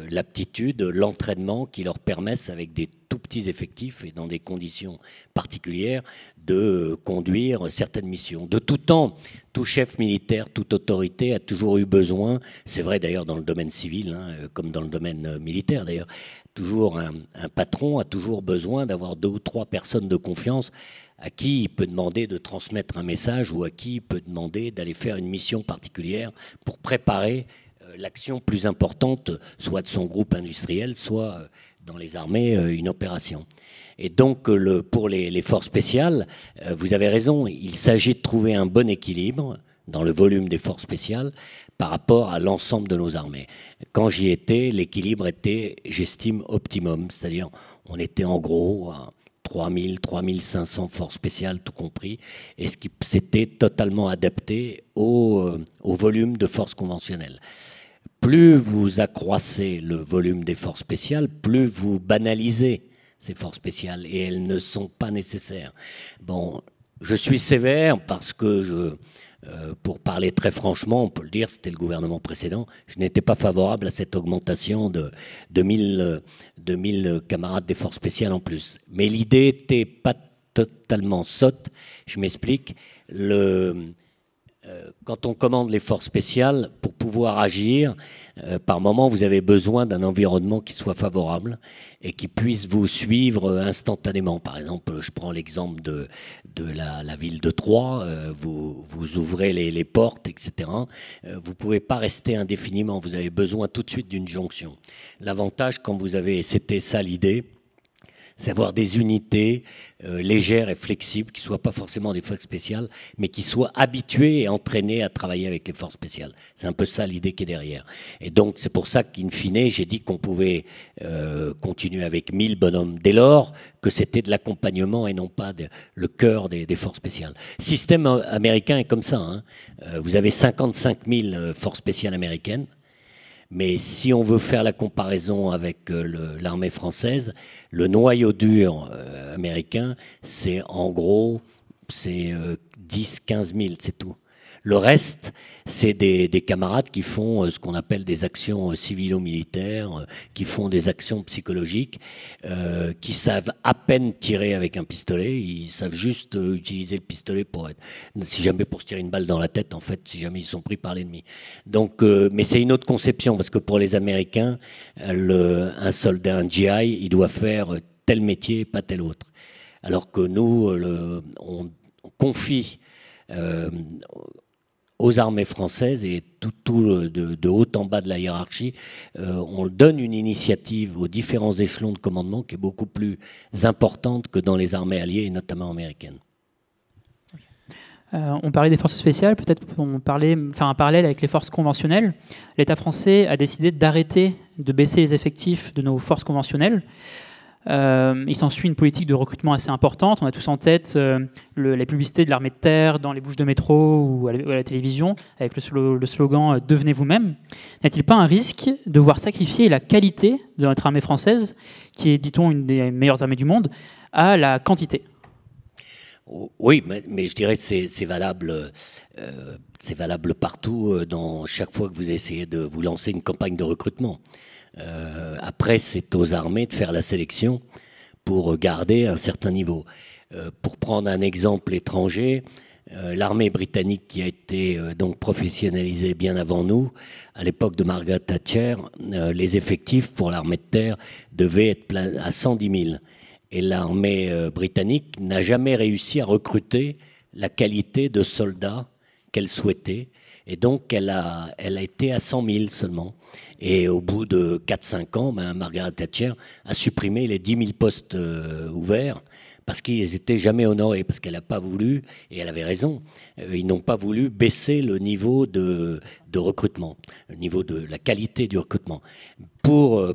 Speaker 4: l'aptitude, l'entraînement, qui leur permettent, avec des tout petits effectifs et dans des conditions particulières, de conduire certaines missions. De tout temps, tout chef militaire, toute autorité a toujours eu besoin, c'est vrai d'ailleurs dans le domaine civil, comme dans le domaine militaire d'ailleurs, toujours un patron a toujours besoin d'avoir 2 ou 3 personnes de confiance À qui il peut demander de transmettre un message ou à qui il peut demander d'aller faire une mission particulière pour préparer l'action plus importante, soit de son groupe industriel, soit dans les armées, une opération. Et donc, pour les forces spéciales, vous avez raison, il s'agit de trouver un bon équilibre dans le volume des forces spéciales par rapport à l'ensemble de nos armées. Quand j'y étais, l'équilibre était, j'estime, optimum, c'est-à-dire on était en gros à 3000, 3500 forces spéciales, tout compris, et ce qui s'était totalement adapté au volume de forces conventionnelles. Plus vous accroissez le volume des forces spéciales, plus vous banalisez ces forces spéciales, et elles ne sont pas nécessaires. Bon, je suis sévère parce que pour parler très franchement, on peut le dire, c'était le gouvernement précédent, je n'étais pas favorable à cette augmentation de 1000 camarades des forces spéciales en plus. Mais l'idée n'était pas totalement sotte, je m'explique. Quand on commande les forces spéciales, pour pouvoir agir, par moment, vous avez besoin d'un environnement qui soit favorable et qui puisse vous suivre instantanément. Par exemple, je prends l'exemple de la ville de Troyes, vous ouvrez les portes, etc. Vous ne pouvez pas rester indéfiniment, vous avez besoin tout de suite d'une jonction. L'avantage, quand vous avez, c'était ça l'idée, c'est avoir des unités légères et flexibles, qui ne soient pas forcément des forces spéciales, mais qui soient habituées et entraînées à travailler avec les forces spéciales. C'est un peu ça l'idée qui est derrière. Et donc c'est pour ça qu'in fine, j'ai dit qu'on pouvait continuer avec 1000 bonhommes, dès lors que c'était de l'accompagnement et non pas le cœur des forces spéciales. Le système américain est comme ça, hein. Vous avez 55 000 forces spéciales américaines. Mais si on veut faire la comparaison avec l'armée française, le noyau dur américain, c'est en gros 10-15 000, c'est tout. Le reste, c'est des camarades qui font ce qu'on appelle des actions civilo-militaires, qui font des actions psychologiques, qui savent à peine tirer avec un pistolet, ils savent juste utiliser le pistolet pour se tirer une balle dans la tête, en fait, si jamais ils sont pris par l'ennemi. Donc, mais c'est une autre conception, parce que pour les Américains, un soldat, un GI, il doit faire tel métier, pas tel autre. Alors que nous, on confie aux armées françaises et de haut en bas de la hiérarchie, on donne une initiative aux différents échelons de commandement qui est beaucoup plus importante que dans les armées alliées et notamment américaines.
Speaker 3: On parlait des forces spéciales, peut-être on parlait, faire un parallèle avec les forces conventionnelles. L'État français a décidé d'arrêter de baisser les effectifs de nos forces conventionnelles. Il s'ensuit une politique de recrutement assez importante. On a tous en tête les publicités de l'armée de terre dans les bouches de métro ou à la télévision avec le slogan « Devenez vous-même ». N'y a-t-il pas un risque de voir sacrifier la qualité de notre armée française, qui est, dit-on, une des meilleures armées du monde, à la quantité ?
Speaker 4: Oui, mais je dirais que c'est valable partout, dans chaque fois que vous essayez de vous lancer une campagne de recrutement. Après, c'est aux armées de faire la sélection pour garder un certain niveau. Pour prendre un exemple étranger, l'armée britannique qui a été donc professionnalisée bien avant nous, à l'époque de Margaret Thatcher, les effectifs pour l'armée de terre devaient être à 110 000. Et l'armée britannique n'a jamais réussi à recruter la qualité de soldats qu'elle souhaitait. Et donc, elle a été à 100 000 seulement. Et au bout de 4-5 ans, Margaret Thatcher a supprimé les 10 000 postes ouverts parce qu'ils n'étaient jamais honorés, parce qu'elle n'a pas voulu, et elle avait raison, ils n'ont pas voulu baisser le niveau de recrutement, le niveau de la qualité du recrutement. Pour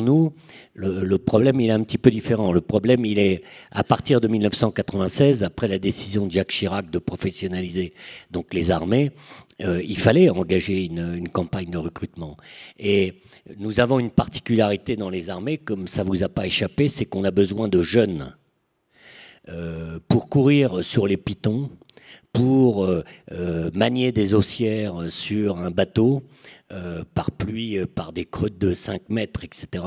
Speaker 4: nous, le problème, il est un petit peu différent. Le problème, il est à partir de 1996, après la décision de Jacques Chirac de professionnaliser donc les armées, il fallait engager une campagne de recrutement. Et nous avons une particularité dans les armées, comme ça ne vous a pas échappé, c'est qu'on a besoin de jeunes pour courir sur les pitons, pour manier des haussières sur un bateau, par pluie, par des creux de 5 mètres, etc.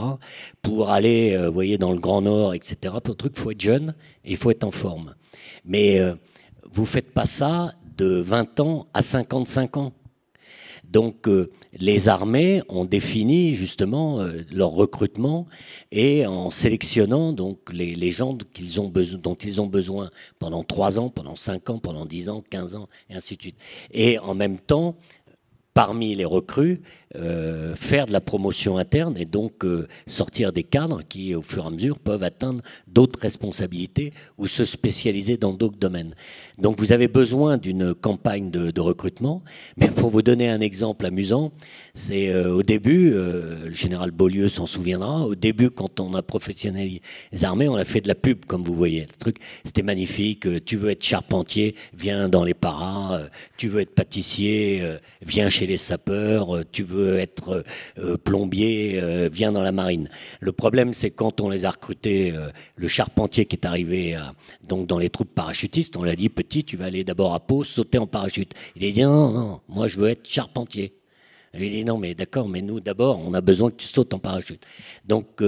Speaker 4: Pour aller, vous voyez, dans le Grand Nord, etc. Pour le truc, il faut être jeune et il faut être en forme. Mais vous ne faites pas ça de 20 ans à 55 ans. Donc les armées ont défini justement leur recrutement et en sélectionnant donc les gens dont ils ont besoin pendant 3 ans, pendant 5 ans, pendant 10 ans, 15 ans, et ainsi de suite. Et en même temps, parmi les recrues, faire de la promotion interne et donc sortir des cadres qui, au fur et à mesure, peuvent atteindre d'autres responsabilités ou se spécialiser dans d'autres domaines. Donc vous avez besoin d'une campagne de recrutement. Mais pour vous donner un exemple amusant, c'est au début, le général Beaulieu s'en souviendra, au début, quand on a professionnalisé les armées, on a fait de la pub, comme vous voyez. Le truc, c'était magnifique. Tu veux être charpentier, viens dans les paras. Tu veux être pâtissier, viens chez les sapeurs. Tu veux être plombier, viens dans la marine. Le problème, c'est quand on les a recrutés, le charpentier qui est arrivé donc dans les troupes parachutistes, on lui a dit, petit, tu vas aller d'abord à Pau, sauter en parachute. Il a dit, non, non, moi je veux être charpentier. Il a dit, non, mais d'accord, mais nous d'abord, on a besoin que tu sautes en parachute. Donc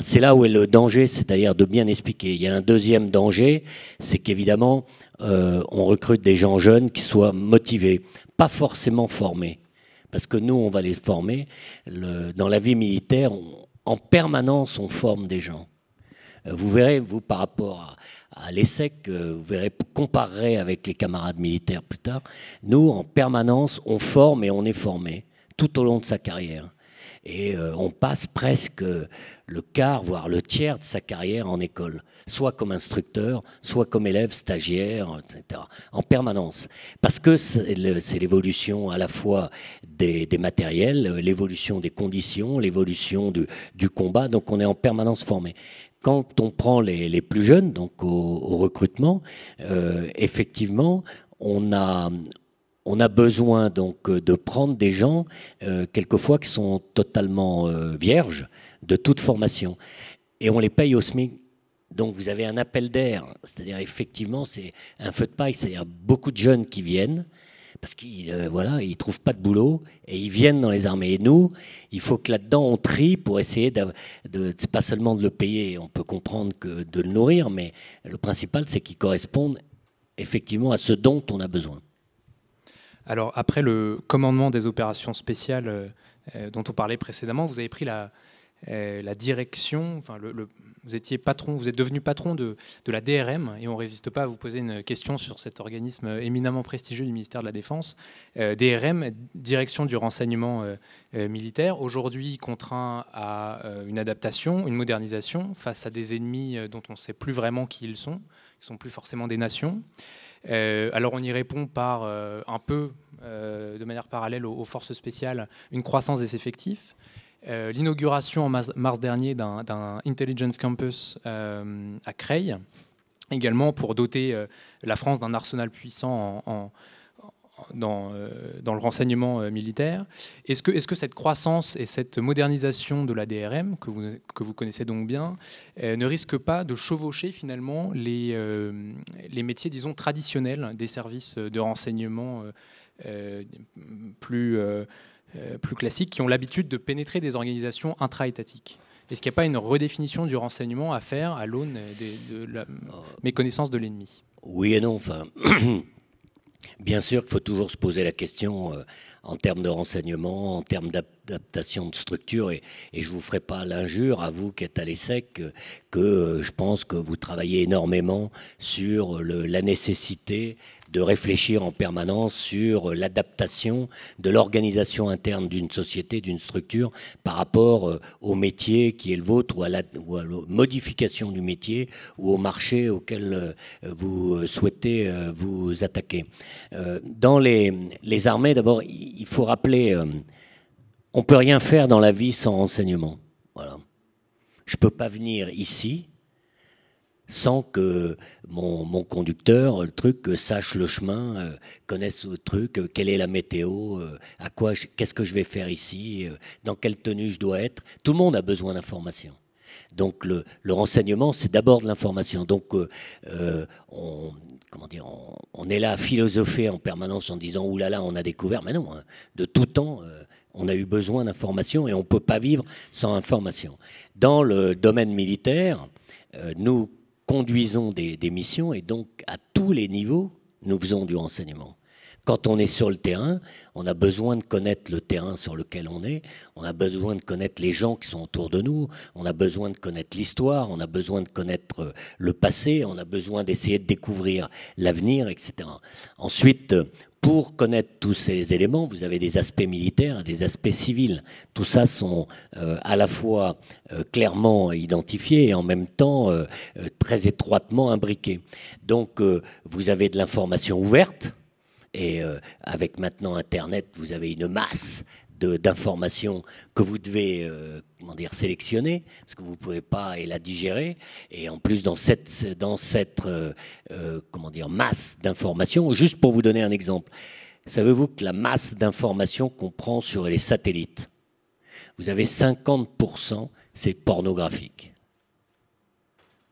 Speaker 4: c'est là où est le danger, c'est-à-dire de bien expliquer. Il y a un deuxième danger, c'est qu'évidemment, on recrute des gens jeunes qui soient motivés, pas forcément formés. Parce que nous, on va les former. Dans la vie militaire, en permanence, on forme des gens. Vous verrez, vous, par rapport à l'ESSEC, vous verrez, comparerez avec les camarades militaires plus tard. Nous, en permanence, on forme et on est formé tout au long de sa carrière. Et on passe presque le quart, voire le tiers de sa carrière en école, soit comme instructeur, soit comme élève, stagiaire, etc., en permanence. Parce que c'est l'évolution à la fois des matériels, l'évolution des conditions, l'évolution du combat, donc on est en permanence formé. Quand on prend les plus jeunes, donc au recrutement, effectivement, on a besoin donc de prendre des gens quelquefois qui sont totalement vierges de toute formation, et on les paye au SMIC. Donc vous avez un appel d'air, c'est-à-dire effectivement c'est un feu de paille, c'est-à-dire beaucoup de jeunes qui viennent parce qu'ils ils trouvent pas de boulot et ils viennent dans les armées. Et nous, il faut que là-dedans on trie pour essayer c'est pas seulement de le payer, on peut comprendre que de le nourrir, mais le principal c'est qu'il corresponde effectivement à ce dont on a besoin.
Speaker 5: Alors, après le commandement des opérations spéciales dont on parlait précédemment, vous avez pris la direction, enfin vous êtes devenu patron de la DRM, et on ne résiste pas à vous poser une question sur cet organisme éminemment prestigieux du ministère de la Défense. DRM, Direction du renseignement militaire, aujourd'hui contraint à une adaptation, une modernisation face à des ennemis dont on ne sait plus vraiment qui ils sont, qui ne sont plus forcément des nations. Alors on y répond par un peu, de manière parallèle aux forces spéciales, une croissance des effectifs. L'inauguration en mars dernier d'un Intelligence Campus à Creil, également pour doter la France d'un arsenal puissant dans le renseignement militaire. Est-ce que cette croissance et cette modernisation de la DRM, que vous connaissez donc bien, ne risque pas de chevaucher finalement les métiers, disons, traditionnels des services de renseignement plus classiques, qui ont l'habitude de pénétrer des organisations intra-étatiques? Est-ce qu'il n'y a pas une redéfinition du renseignement à faire à l'aune de la méconnaissance de l'ennemi?
Speaker 4: Oui et non. Enfin, bien sûr qu'il faut toujours se poser la question en termes de renseignement, en termes d'adaptation de structure, et je ne vous ferai pas l'injure, à vous qui êtes à l'ESSEC, que je pense que vous travaillez énormément sur la nécessité de réfléchir en permanence sur l'adaptation de l'organisation interne d'une société, d'une structure, par rapport au métier qui est le vôtre, ou à la modification du métier, ou au marché auquel vous souhaitez vous attaquer. Dans les armées, d'abord, il faut rappeler, on ne peut rien faire dans la vie sans renseignement. Voilà. Je ne peux pas venir ici sans que mon conducteur, le truc, sache le chemin, connaisse le truc, quelle est la météo, qu'est-ce que je vais faire ici, dans quelle tenue je dois être. Tout le monde a besoin d'informations. Donc le renseignement, c'est d'abord de l'information. Donc on est là à philosopher en permanence en disant « Ouh là là, on a découvert ». Mais non, hein, de tout temps, on a eu besoin d'informations et on ne peut pas vivre sans information. Dans le domaine militaire, nous conduisons des missions, et donc à tous les niveaux, nous faisons du renseignement. Quand on est sur le terrain, on a besoin de connaître le terrain sur lequel on est, on a besoin de connaître les gens qui sont autour de nous, on a besoin de connaître l'histoire, on a besoin de connaître le passé, on a besoin d'essayer de découvrir l'avenir, etc. Ensuite, pour connaître tous ces éléments, vous avez des aspects militaires et des aspects civils. Tout ça sont à la fois clairement identifiés et en même temps très étroitement imbriqués. Donc vous avez de l'information ouverte, et avec maintenant Internet, vous avez une masse d'informations que vous devez sélectionner, parce que vous ne pouvez pas la digérer. Et en plus, dans cette masse d'informations, juste pour vous donner un exemple, savez-vous que la masse d'informations qu'on prend sur les satellites, vous avez 50%, c'est pornographique.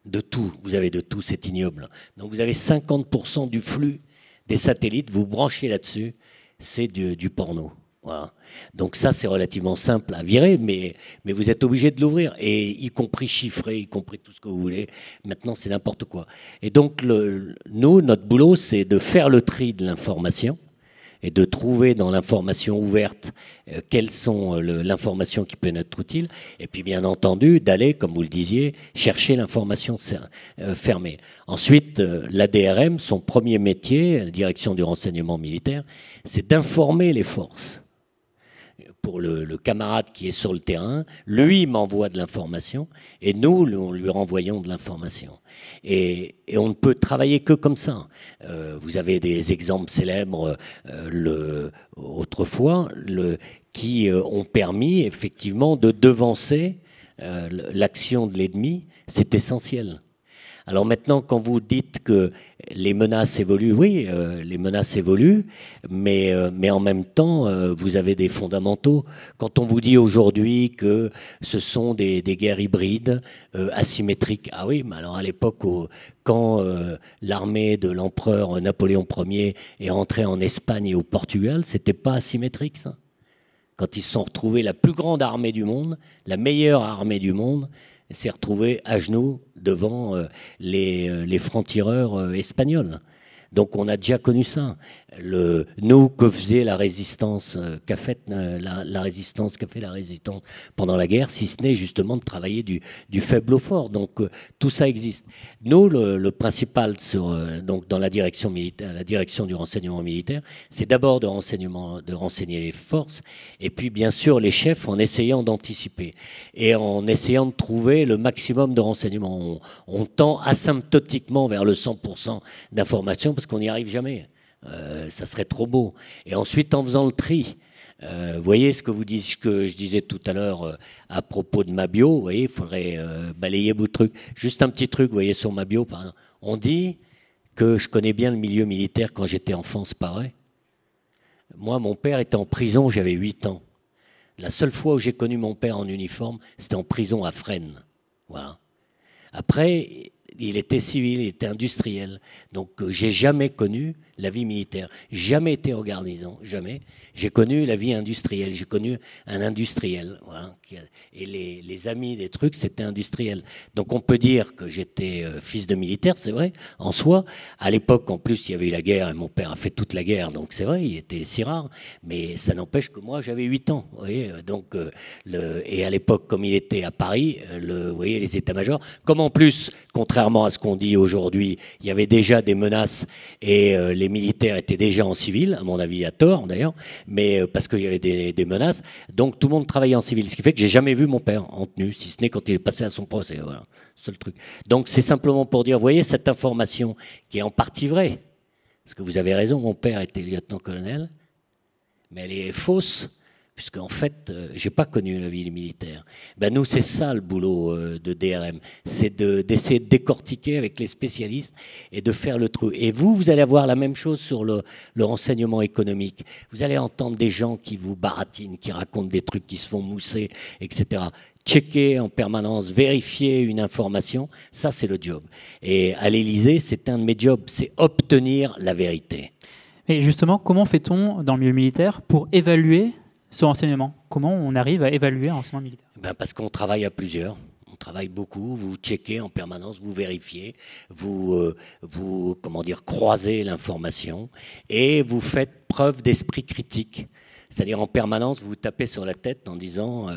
Speaker 4: De tout, vous avez de tout, c'est ignoble. Donc vous avez 50% du flux des satellites, vous branchez là-dessus, c'est du porno. Voilà. Donc ça, c'est relativement simple à virer, mais vous êtes obligé de l'ouvrir, et y compris chiffré, y compris tout ce que vous voulez. Maintenant, c'est n'importe quoi. Et donc, nous, notre boulot, c'est de faire le tri de l'information et de trouver dans l'information ouverte quelles sont l'information qui peut être utile, et puis bien entendu d'aller, comme vous le disiez, chercher l'information fermée. Ensuite, l'ADRM, son premier métier, la direction du renseignement militaire, c'est d'informer les forces. Pour le camarade qui est sur le terrain, lui m'envoie de l'information et nous lui renvoyons de l'information. Et on ne peut travailler que comme ça. Vous avez des exemples célèbres autrefois qui ont permis effectivement de devancer l'action de l'ennemi. C'est essentiel. Alors maintenant, quand vous dites que les menaces évoluent, oui, les menaces évoluent, mais en même temps, vous avez des fondamentaux. Quand on vous dit aujourd'hui que ce sont des guerres hybrides, asymétriques, ah oui, mais alors à l'époque, quand l'armée de l'empereur Napoléon Ier est rentrée en Espagne et au Portugal, c'était pas asymétrique, ça. Quand ils se sont retrouvés la plus grande armée du monde, la meilleure armée du monde, s'est retrouvé à genoux devant les francs-tireurs espagnols. Donc on a déjà connu ça. Nous, que faisait la résistance, qu'a fait la résistance pendant la guerre, si ce n'est justement de travailler du faible au fort. Donc tout ça existe. Nous, le principal donc dans la direction militaire, la direction du renseignement militaire, c'est d'abord de renseigner les forces, et puis bien sûr les chefs, en essayant d'anticiper et en essayant de trouver le maximum de renseignements. On tend asymptotiquement vers le 100% d'informations parce qu'on n'y arrive jamais. Ça serait trop beau. Et ensuite, en faisant le tri, vous voyez ce que je disais tout à l'heure à propos de ma bio, vous voyez, il faudrait balayer bout de truc. Juste un petit truc, vous voyez, sur ma bio, par exemple. On dit que je connais bien le milieu militaire quand j'étais enfant, c'est pas vrai. Moi, mon père était en prison, j'avais 8 ans. La seule fois où j'ai connu mon père en uniforme, c'était en prison à Fresnes. Voilà. Après, il était civil, il était industriel. Donc, j'ai jamais connu la vie militaire. Jamais été en garnison, jamais. J'ai connu la vie industrielle. J'ai connu un industriel. Voilà. Et les amis des trucs, c'était industriel. Donc, on peut dire que j'étais fils de militaire, c'est vrai, en soi. À l'époque, en plus, il y avait eu la guerre et mon père a fait toute la guerre. Donc, c'est vrai, il était si rare. Mais ça n'empêche que moi, j'avais 8 ans. Vous voyez, donc, et à l'époque, comme il était à Paris, vous voyez, les états-majors, comme en plus, contrairement à ce qu'on dit aujourd'hui, il y avait déjà des menaces et les militaires étaient déjà en civil, à mon avis à tort d'ailleurs, mais parce qu'il y avait des menaces. Donc tout le monde travaillait en civil, ce qui fait que j'ai jamais vu mon père en tenue, si ce n'est quand il est passé à son procès. Voilà, seul truc. Donc c'est simplement pour dire, vous voyez, cette information qui est en partie vraie, parce que vous avez raison, mon père était lieutenant-colonel, mais elle est fausse. Puisqu'en fait, j'ai pas connu la vie militaire. Ben nous, c'est ça le boulot de DRM, c'est d'essayer de décortiquer avec les spécialistes et de faire le truc. Et vous allez avoir la même chose sur le renseignement économique. Vous allez entendre des gens qui vous baratinent, qui racontent des trucs, qui se font mousser, etc. Checker en permanence, vérifier une information, ça c'est le job. Et à l'Élysée, c'est un de mes jobs, c'est obtenir la vérité.
Speaker 3: Et justement, comment fait-on dans le milieu militaire pour évaluer ce renseignement? Comment on arrive à évaluer un renseignement militaire?
Speaker 4: Ben parce qu'on travaille à plusieurs. On travaille beaucoup, vous checkez en permanence, vous vérifiez, vous croisez l'information et vous faites preuve d'esprit critique. C'est-à-dire en permanence, vous vous tapez sur la tête en disant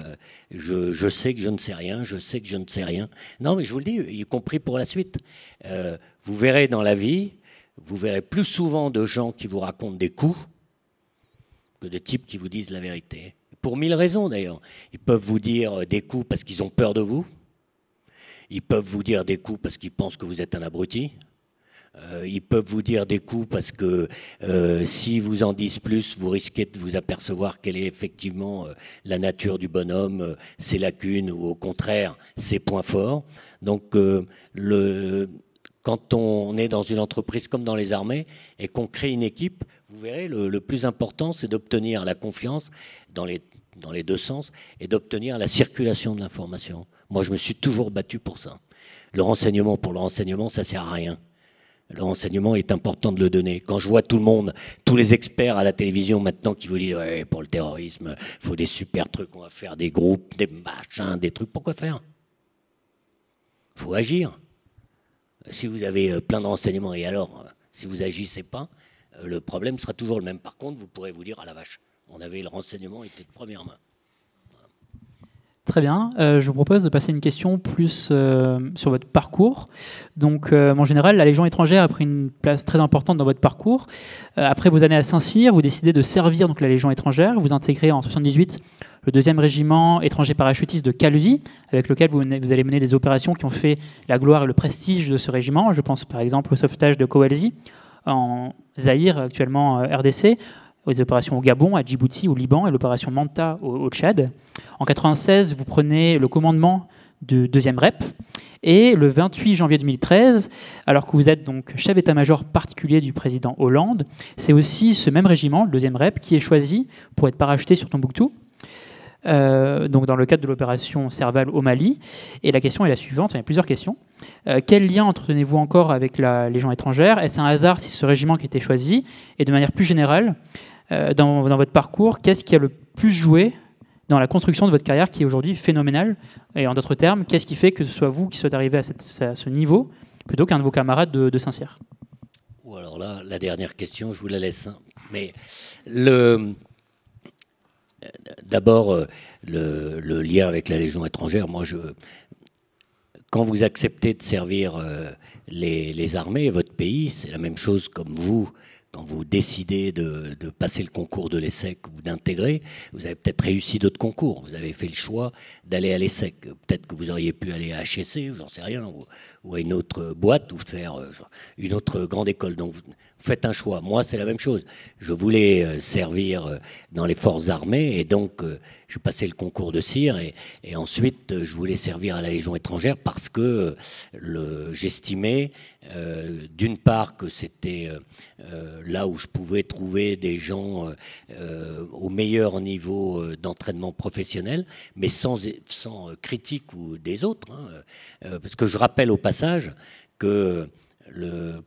Speaker 4: je sais que je ne sais rien, je sais que je ne sais rien. Non, mais je vous le dis, y compris pour la suite. Vous verrez dans la vie, vous verrez plus souvent de gens qui vous racontent des coups que de types qui vous disent la vérité. Pour 1000 raisons d'ailleurs. Ils peuvent vous dire des coups parce qu'ils ont peur de vous. Ils peuvent vous dire des coups parce qu'ils pensent que vous êtes un abruti. Ils peuvent vous dire des coups parce que si vous en disent plus, vous risquez de vous apercevoir quelle est effectivement la nature du bonhomme, ses lacunes ou au contraire ses points forts. Donc quand on est dans une entreprise comme dans les armées et qu'on crée une équipe, vous verrez, le plus important, c'est d'obtenir la confiance dans les deux sens et d'obtenir la circulation de l'information. Moi, je me suis toujours battu pour ça. Le renseignement pour le renseignement, ça ne sert à rien. Le renseignement est important de le donner. Quand je vois tout le monde, tous les experts à la télévision maintenant qui vous disent ouais, pour le terrorisme, il faut des super trucs, on va faire des groupes, des machins, des trucs. Pourquoi faire? Il faut agir. Si vous avez plein de renseignements et alors, si vous agissez pas, le problème sera toujours le même. Par contre, vous pourrez vous dire, ah la vache, on avait le renseignement, était de première main.
Speaker 3: Très bien. Je vous propose de passer à une question plus sur votre parcours. Donc, en général, la Légion étrangère a pris une place très importante dans votre parcours. Après vos années à Saint-Cyr, vous décidez de servir donc, la Légion étrangère. Vous intégrez en 1978 le 2e régiment étranger parachutiste de Calvi, avec lequel vous allez mener des opérations qui ont fait la gloire et le prestige de ce régiment. Je pense par exemple au sauvetage de Kowalzi en Zaïre, actuellement RDC, aux opérations au Gabon, à Djibouti, au Liban, et l'opération Manta au Tchad. En 1996, vous prenez le commandement du 2e REP. Et le 28 janvier 2013, alors que vous êtes donc chef d'état-major particulier du président Hollande, c'est aussi ce même régiment, le 2e REP, qui est choisi pour être parachuté sur Tombouctou, donc dans le cadre de l'opération Serval au Mali. Et la question est la suivante, il y a plusieurs questions. Quel lien entretenez-vous encore avec la Légion étrangère? Est-ce un hasard si ce régiment qui a été choisi? Et de manière plus générale, dans votre parcours, qu'est-ce qui a le plus joué dans la construction de votre carrière qui est aujourd'hui phénoménale? Et en d'autres termes, qu'est-ce qui fait que ce soit vous qui soyez arrivé à ce niveau plutôt qu'un de vos camarades de Saint-Cyr?
Speaker 4: Ou alors là, la dernière question, je vous la laisse. Hein. Mais d'abord, le lien avec la Légion étrangère, moi, quand vous acceptez de servir les armées, votre pays, c'est la même chose comme vous. Quand vous décidez de passer le concours de l'ESSEC ou d'intégrer, vous avez peut-être réussi d'autres concours. Vous avez fait le choix d'aller à l'ESSEC. Peut-être que vous auriez pu aller à HEC, j'en sais rien, ou à une autre boîte, ou faire une autre grande école. Donc, vous faites un choix. Moi, c'est la même chose. Je voulais servir dans les forces armées, et donc je passais le concours de CIR, et ensuite, je voulais servir à la Légion étrangère parce que j'estimais, d'une part, que c'était là où je pouvais trouver des gens au meilleur niveau d'entraînement professionnel, mais sans critique ou des autres. Hein, parce que je rappelle au passage que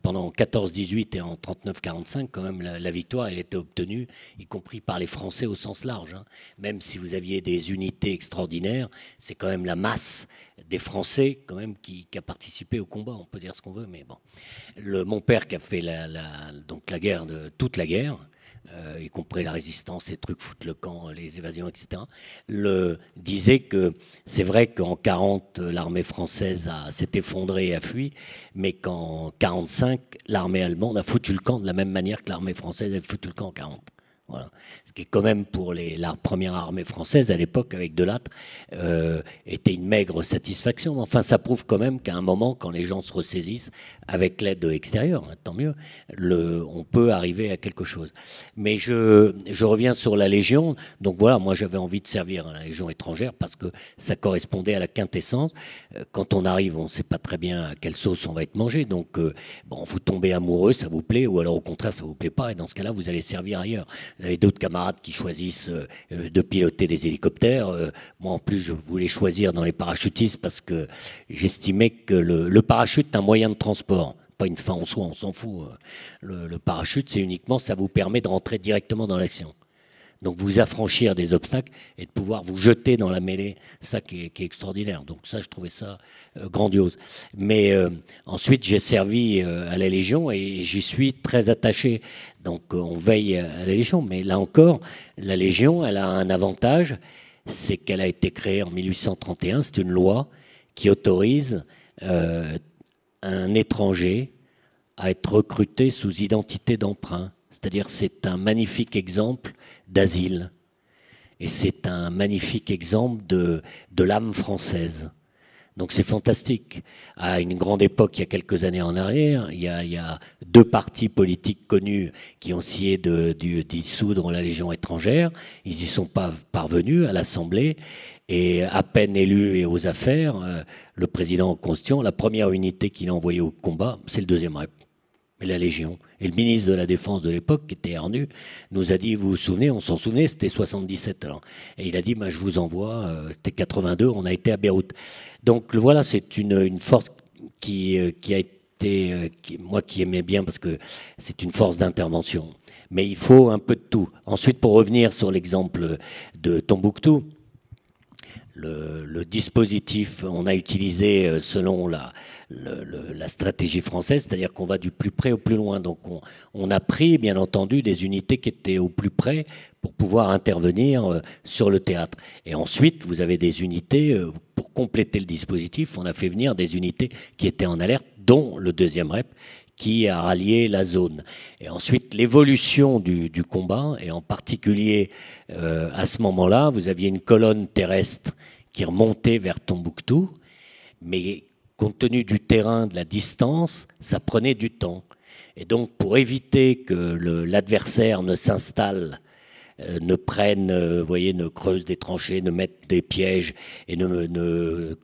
Speaker 4: pendant 14-18 et en 39-45, quand même, la victoire, elle était obtenue, y compris par les Français au sens large. Hein. Même si vous aviez des unités extraordinaires, c'est quand même la masse des Français quand même qui a participé au combat. On peut dire ce qu'on veut, mais bon. Mon père qui a fait donc la guerre, toute la guerre, y compris la résistance, les trucs foutre le camp, les évasions, etc., disait que c'est vrai qu'en 40, l'armée française s'est effondrée et a fui, mais qu'en 45, l'armée allemande a foutu le camp de la même manière que l'armée française a foutu le camp en 40. Voilà. Ce qui est quand même pour la première armée française à l'époque avec Delattre était une maigre satisfaction. Enfin, ça prouve quand même qu'à un moment, quand les gens se ressaisissent avec l'aide extérieure, hein, tant mieux, on peut arriver à quelque chose. Mais je reviens sur la Légion. Donc voilà, moi j'avais envie de servir à la Légion étrangère parce que ça correspondait à la quintessence. Quand on arrive, on ne sait pas très bien à quelle sauce on va être mangé. Donc bon, vous tombez amoureux, ça vous plaît, ou alors au contraire, ça ne vous plaît pas. Et dans ce cas-là, vous allez servir ailleurs. Vous avez d'autres camarades qui choisissent de piloter des hélicoptères. Moi, en plus, je voulais choisir dans les parachutistes parce que j'estimais que le parachute est un moyen de transport, pas une fin en soi, on s'en fout. Le parachute, c'est uniquement, ça vous permet de rentrer directement dans l'action. Donc vous affranchir des obstacles et de pouvoir vous jeter dans la mêlée, ça qui est extraordinaire. Donc ça, je trouvais ça grandiose. Mais ensuite, j'ai servi à la Légion et j'y suis très attaché. Donc on veille à la Légion. Mais là encore, la Légion, elle a un avantage, c'est qu'elle a été créée en 1831. C'est une loi qui autorise un étranger à être recruté sous identité d'emprunt. C'est-à-dire c'est un magnifique exemple d'asile. Et c'est un magnifique exemple de l'âme française. Donc c'est fantastique. À une grande époque, il y a quelques années en arrière, il y a deux partis politiques connus qui ont essayé de dissoudre la Légion étrangère. Ils n'y sont pas parvenus à l'Assemblée. Et à peine élu et aux affaires, le président en question, la première unité qu'il a envoyée au combat, c'est le 2e Rep. Et la Légion. Et le ministre de la Défense de l'époque, qui était Arnu, nous a dit, vous vous souvenez, on s'en souvenait, c'était 77 alors. Et il a dit, je vous envoie, c'était 82, on a été à Beyrouth. Donc voilà, c'est une force qui a été, moi qui aimais bien, parce que c'est une force d'intervention. Mais il faut un peu de tout. Ensuite, pour revenir sur l'exemple de Tombouctou, le dispositif, on a utilisé selon la stratégie française, c'est-à-dire qu'on va du plus près au plus loin. Donc on a pris, bien entendu, des unités qui étaient au plus près pour pouvoir intervenir sur le théâtre. Et ensuite, vous avez des unités, pour compléter le dispositif, on a fait venir des unités qui étaient en alerte, dont le 2e Rep, qui a rallié la zone. Et ensuite, l'évolution du combat, et en particulier à ce moment-là, vous aviez une colonne terrestre qui remontait vers Tombouctou, mais compte tenu du terrain, de la distance, ça prenait du temps. Et donc, pour éviter que l'adversaire ne s'installe, ne prenne, ne creuse des tranchées, ne mette des pièges et ne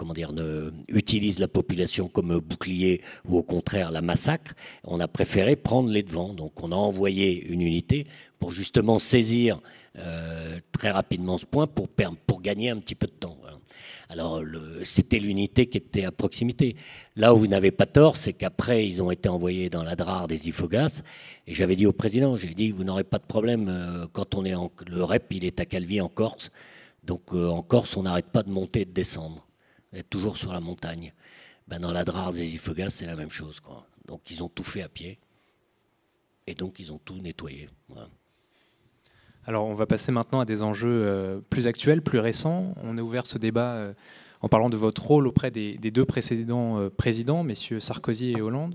Speaker 4: utilise la population comme bouclier ou au contraire la massacre, on a préféré prendre les devants. Donc, on a envoyé une unité pour justement saisir très rapidement ce point pour gagner un petit peu de temps. Alors, c'était l'unité qui était à proximité. Là où vous n'avez pas tort, c'est qu'après, ils ont été envoyés dans la Drare des Ifogas. Et j'avais dit au président, j'ai dit, vous n'aurez pas de problème quand on est le REP, il est à Calvi en Corse. Donc, en Corse, on n'arrête pas de monter et de descendre. On est toujours sur la montagne. Dans la Drare des Ifogas, c'est la même chose, quoi. Donc, ils ont tout fait à pied. Et donc, ils ont tout nettoyé. Voilà.
Speaker 5: Alors, on va passer maintenant à des enjeux plus actuels, plus récents. On a ouvert ce débat en parlant de votre rôle auprès des deux précédents présidents, messieurs Sarkozy et Hollande.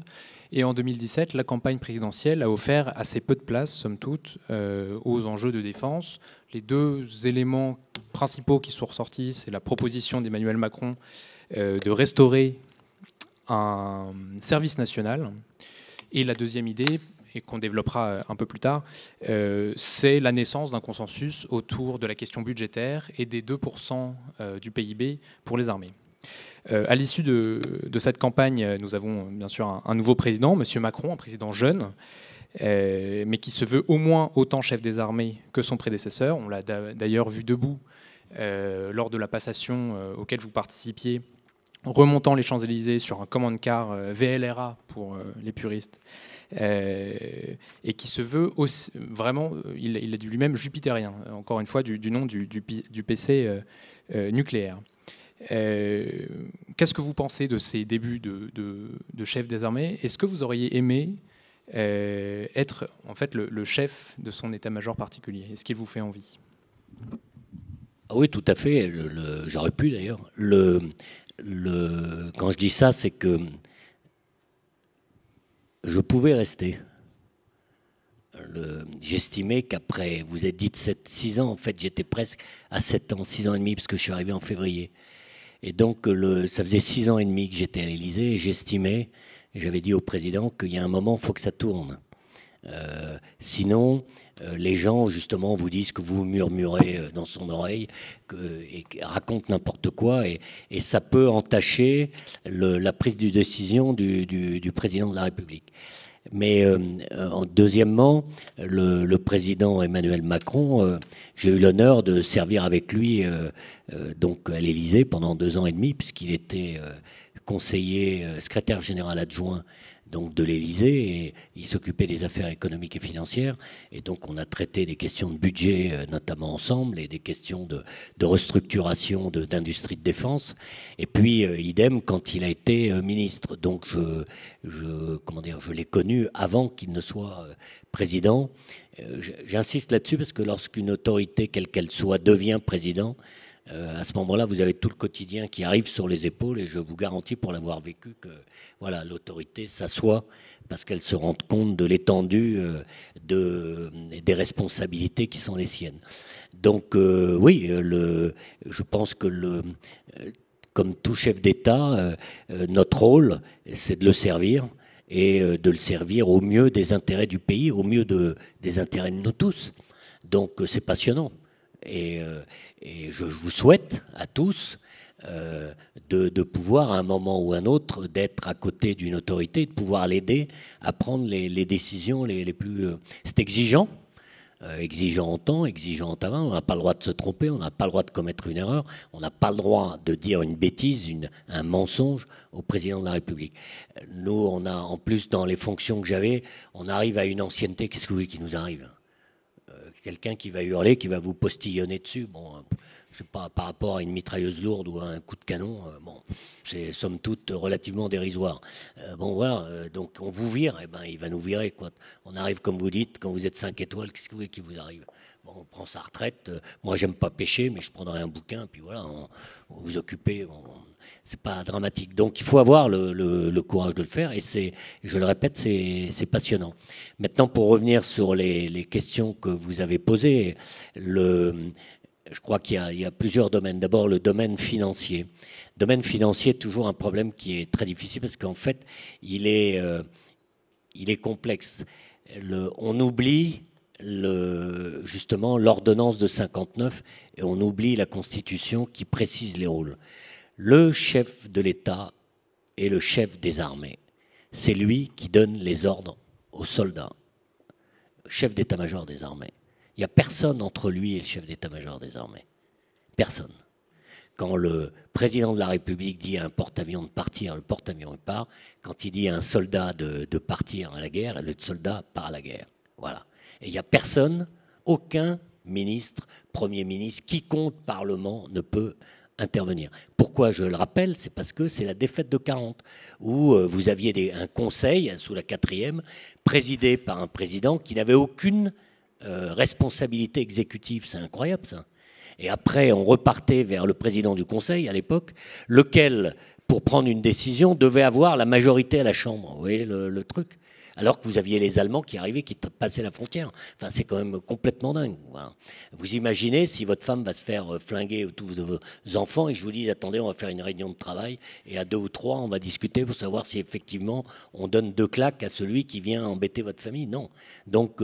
Speaker 5: Et en 2017, la campagne présidentielle a offert assez peu de place, somme toute, aux enjeux de défense. Les deux éléments principaux qui sont ressortis, c'est la proposition d'Emmanuel Macron de restaurer un service national. Et la deuxième idée, et qu'on développera un peu plus tard, c'est la naissance d'un consensus autour de la question budgétaire et des 2% du PIB pour les armées. À l'issue de cette campagne, nous avons bien sûr un nouveau président, M. Macron, un président jeune, mais qui se veut au moins autant chef des armées que son prédécesseur. On l'a d'ailleurs vu debout lors de la passation auquel vous participiez, remontant les Champs-Élysées sur un command car VLRA pour les puristes, et qui se veut aussi, vraiment, il a dit lui-même jupitérien, encore une fois du nom du PC nucléaire. Qu'est-ce que vous pensez de ces débuts de chef des armées? Est-ce que vous auriez aimé être en fait le chef de son état-major particulier? Est-ce qu'il vous fait envie?
Speaker 4: Ah oui, tout à fait. J'aurais pu d'ailleurs. Quand je dis ça, c'est que je pouvais rester. J'estimais qu'après, vous êtes dit 6 ans, en fait j'étais presque à 7 ans, 6 ans et demi, parce que je suis arrivé en février. Et donc ça faisait 6 ans et demi que j'étais à l'Élysée, et j'estimais, j'avais dit au président qu'il y a un moment, il faut que ça tourne. Sinon, les gens, justement, vous disent que vous murmurez dans son oreille et racontent n'importe quoi, et ça peut entacher la prise de décision du président de la République. Mais deuxièmement, le président Emmanuel Macron, j'ai eu l'honneur de servir avec lui donc à l'Élysée pendant 2 ans et demi, puisqu'il était conseiller, secrétaire général adjoint donc de l'Élysée, et il s'occupait des affaires économiques et financières, et donc on a traité des questions de budget notamment ensemble, et des questions de restructuration d'industrie de défense, et puis idem quand il a été ministre. Donc je l'ai connu avant qu'il ne soit président. J'insiste là-dessus parce que lorsqu'une autorité, quelle qu'elle soit, devient président, à ce moment-là, vous avez tout le quotidien qui arrive sur les épaules, et je vous garantis, pour l'avoir vécu, que voilà, l'autorité s'assoit parce qu'elle se rend compte de l'étendue des responsabilités qui sont les siennes. Donc oui, je pense que comme tout chef d'État, notre rôle, c'est de le servir, et de le servir au mieux des intérêts du pays, au mieux des intérêts de nous tous. Donc c'est passionnant. Et je vous souhaite à tous de pouvoir, à un moment ou un autre, d'être à côté d'une autorité, de pouvoir l'aider à prendre les décisions les plus... c'est exigeant. Exigeant en temps, exigeant en talent. On n'a pas le droit de se tromper, on n'a pas le droit de commettre une erreur, on n'a pas le droit de dire une bêtise, un mensonge au président de la République. Nous, on a, en plus, dans les fonctions que j'avais, on arrive à une ancienneté. Qu'est-ce que vous voulez qui nous arrive ? Quelqu'un qui va hurler, qui va vous postillonner dessus, bon, je sais pas, par rapport à une mitrailleuse lourde ou à un coup de canon, bon, c'est somme toute relativement dérisoire. Bon voilà, donc on vous vire, eh ben il va nous virer, quoi. On arrive, comme vous dites, quand vous êtes 5 étoiles, qu'est-ce que vous voulez qui vous arrive ? Bon, on prend sa retraite. Moi, j'aime pas pêcher, mais je prendrai un bouquin, puis voilà, on vous occupez. C'est pas dramatique. Donc il faut avoir le courage de le faire, et je le répète, c'est passionnant. Maintenant, pour revenir sur les questions que vous avez posées, je crois qu'il y a plusieurs domaines. D'abord, le domaine financier. Le domaine financier est toujours un problème qui est très difficile parce qu'en fait, il est complexe. On oublie justement l'ordonnance de 59 et on oublie la Constitution qui précise les rôles. Le chef de l'État est le chef des armées. C'est lui qui donne les ordres aux soldats. Chef d'état-major des armées. Il n'y a personne entre lui et le chef d'état-major des armées. Personne. Quand le président de la République dit à un porte-avions de partir, le porte-avions part. Quand il dit à un soldat de partir à la guerre, le soldat part à la guerre. Voilà. Et il n'y a personne, aucun ministre, Premier ministre, quiconque Parlement ne peut intervenir. Pourquoi je le rappelle ? C'est parce que c'est la défaite de 40, où vous aviez un conseil, sous la 4e, présidé par un président qui n'avait aucune responsabilité exécutive. C'est incroyable, ça. Et après, on repartait vers le président du Conseil, à l'époque, lequel, pour prendre une décision, devait avoir la majorité à la Chambre. Vous voyez le truc ? Alors que vous aviez les Allemands qui arrivaient, qui passaient la frontière. Enfin, c'est quand même complètement dingue. Voilà. Vous imaginez si votre femme va se faire flinguer tous vos enfants et je vous dis, attendez, on va faire une réunion de travail et à 2 ou 3, on va discuter pour savoir si effectivement on donne 2 claques à celui qui vient embêter votre famille. Non. Donc,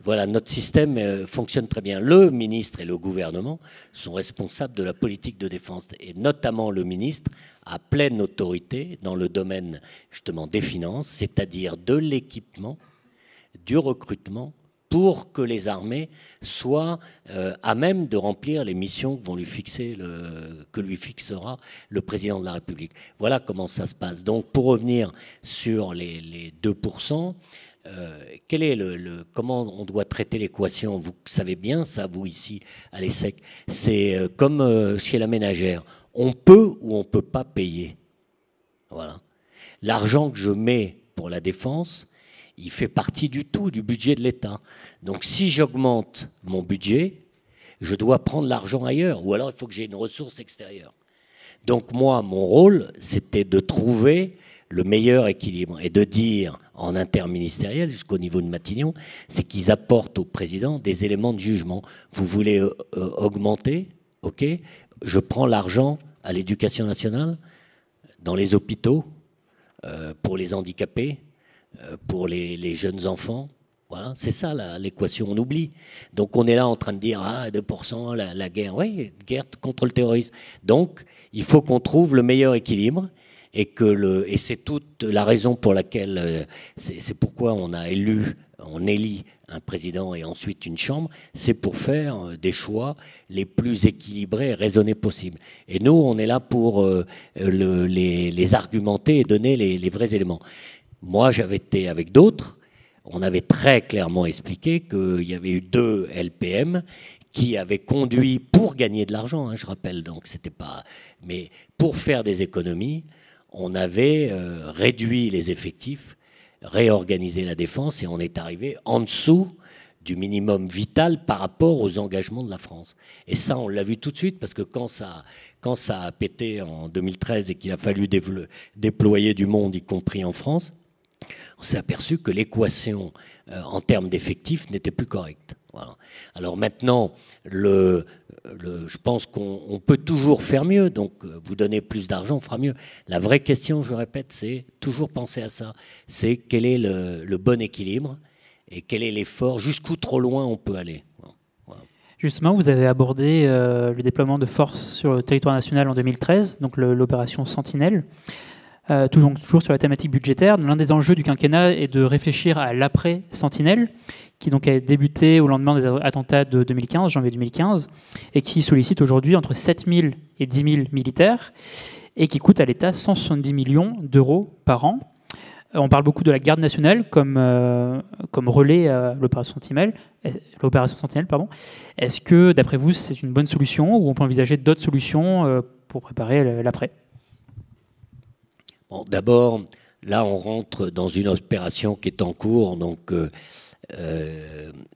Speaker 4: voilà, notre système fonctionne très bien. Le ministre et le gouvernement sont responsables de la politique de défense, et notamment le ministre à pleine autorité dans le domaine justement des finances, c'est-à-dire de l'équipement, du recrutement, pour que les armées soient à même de remplir les missions que lui fixera le président de la République. Voilà comment ça se passe. Donc pour revenir sur les 2%, quel est comment on doit traiter l'équation ? Vous savez bien ça, vous ici à l'ESSEC. C'est comme chez la ménagère. On peut ou on ne peut pas payer. Voilà. L'argent que je mets pour la défense, il fait partie du budget de l'État. Donc si j'augmente mon budget, je dois prendre l'argent ailleurs, ou alors il faut que j'ai une ressource extérieure. Donc moi, mon rôle, c'était de trouver le meilleur équilibre et de dire en interministériel jusqu'au niveau de Matignon, c'est qu'ils apportent au président des éléments de jugement. Vous voulez augmenter, ok ? Je prends l'argent à l'éducation nationale, dans les hôpitaux, pour les handicapés, pour les jeunes enfants. Voilà, c'est ça l'équation, on oublie. Donc on est là en train de dire 2%, la guerre, oui, guerre contre le terrorisme. Donc il faut qu'on trouve le meilleur équilibre et c'est toute la raison pour laquelle, c'est pourquoi on élit un président et ensuite une chambre, c'est pour faire des choix les plus équilibrés et raisonnés possibles. Et nous, on est là pour les argumenter et donner les vrais éléments. moi j'avais été avec d'autres, on avait très clairement expliqué qu'il y avait eu 2 LPM qui avaient conduit pour gagner de l'argent, hein, je rappelle, donc c'était pas, mais pour faire des économies, on avait réduit les effectifs, réorganisé la défense et on est arrivé en dessous du minimum vital par rapport aux engagements de la France. Et ça, on l'a vu tout de suite, parce que quand ça a pété en 2013 et qu'il a fallu déployer du monde, y compris en France, on s'est aperçu que l'équation en termes d'effectifs n'était plus correcte. Voilà. Alors maintenant, je pense qu'on peut toujours faire mieux, donc vous donnez plus d'argent, on fera mieux. La vraie question, je répète, c'est toujours penser à ça. C'est quel est le bon équilibre et quel est l'effort, jusqu'où trop loin on peut aller. Voilà.
Speaker 3: Justement, vous avez abordé le déploiement de forces sur le territoire national en 2013, donc l'opération Sentinelle. Toujours sur la thématique budgétaire, l'un des enjeux du quinquennat est de réfléchir à l'après-Sentinelle, qui donc a débuté au lendemain des attentats de 2015, janvier 2015, et qui sollicite aujourd'hui entre 7 000 et 10 000 militaires, et qui coûte à l'État 170 millions d'euros par an. On parle beaucoup de la garde nationale comme relais à l'opération Sentinelle. Est-ce que, d'après vous, c'est une bonne solution, ou on peut envisager d'autres solutions pour préparer l'après ?
Speaker 4: Bon, d'abord, là, on rentre dans une opération qui est en cours, donc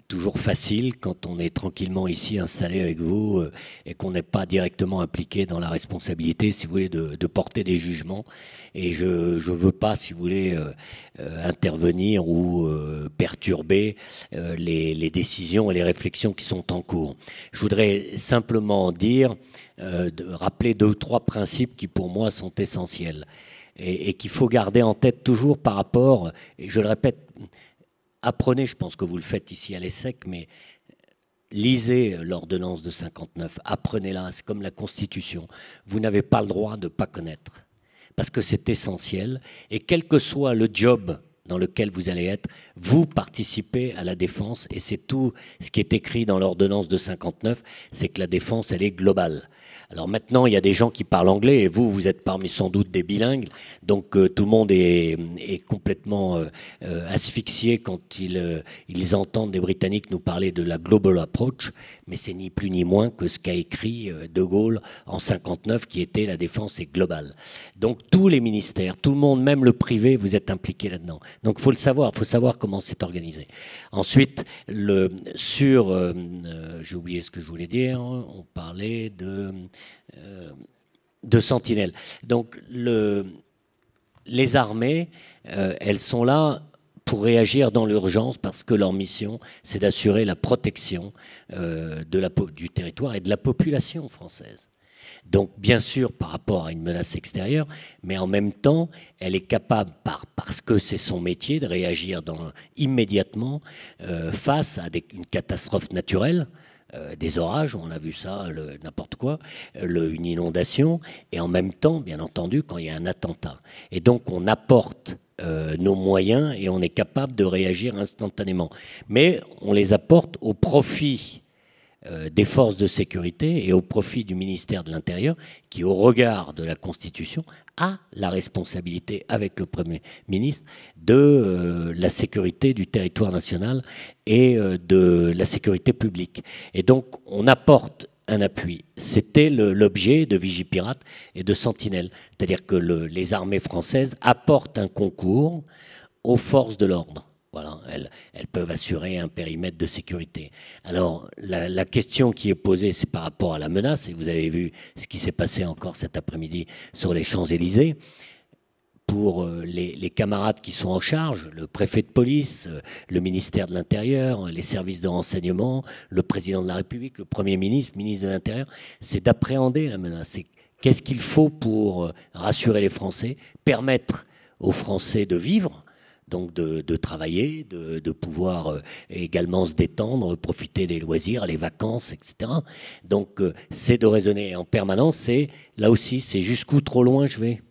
Speaker 4: toujours facile quand on est tranquillement ici installé avec vous et qu'on n'est pas directement impliqué dans la responsabilité, si vous voulez, de porter des jugements. Et je ne veux pas, si vous voulez, intervenir ou perturber les décisions et les réflexions qui sont en cours. Je voudrais simplement dire, rappeler 2 ou 3 principes qui, pour moi, sont essentiels. Et qu'il faut garder en tête toujours par rapport, et je le répète, apprenez, je pense que vous le faites ici à l'ESSEC, mais lisez l'ordonnance de 59, apprenez-la, c'est comme la Constitution. Vous n'avez pas le droit de ne pas connaître, parce que c'est essentiel, et quel que soit le job dans lequel vous allez être, vous participez à la défense, et c'est tout ce qui est écrit dans l'ordonnance de 59, c'est que la défense, elle est globale. Alors maintenant, il y a des gens qui parlent anglais, et vous êtes parmi sans doute des bilingues, donc tout le monde est complètement asphyxié quand ils entendent des Britanniques nous parler de la global approach, mais c'est ni plus ni moins que ce qu'a écrit De Gaulle en 59, qui était la défense est globale. Donc tous les ministères, tout le monde, même le privé, vous êtes impliqués là-dedans. Donc il faut savoir comment c'est organisé. Ensuite, j'ai oublié ce que je voulais dire, on parlait de Sentinelle. Donc les armées, elles sont là pour réagir dans l'urgence, parce que leur mission, c'est d'assurer la protection du territoire et de la population française. Donc, bien sûr, par rapport à une menace extérieure, mais en même temps, elle est capable, parce que c'est son métier, de réagir immédiatement face à une catastrophe naturelle, des orages, on a vu ça, n'importe quoi, une inondation, et en même temps, bien entendu, quand il y a un attentat. Et donc, on apporte nos moyens et on est capable de réagir instantanément. Mais on les apporte au profit des forces de sécurité et au profit du ministère de l'Intérieur qui, au regard de la Constitution, a la responsabilité, avec le Premier ministre, de la sécurité du territoire national et de la sécurité publique. Et donc, on apporte un appui. C'était l'objet de Vigipirate et de Sentinelle. C'est-à-dire que les armées françaises apportent un concours aux forces de l'ordre. Voilà, elles peuvent assurer un périmètre de sécurité. Alors, la question qui est posée, c'est par rapport à la menace, et vous avez vu ce qui s'est passé encore cet après-midi sur les Champs-Élysées. Pour les camarades qui sont en charge, le préfet de police, le ministère de l'Intérieur, les services de renseignement, le président de la République, le Premier ministre, ministre de l'Intérieur, c'est d'appréhender la menace. Qu'est-ce qu'il faut pour rassurer les Français, permettre aux Français de vivre, donc de travailler, de pouvoir également se détendre, profiter des loisirs, les vacances, etc. Donc c'est de raisonner en permanence, là aussi, c'est jusqu'où trop loin je vais.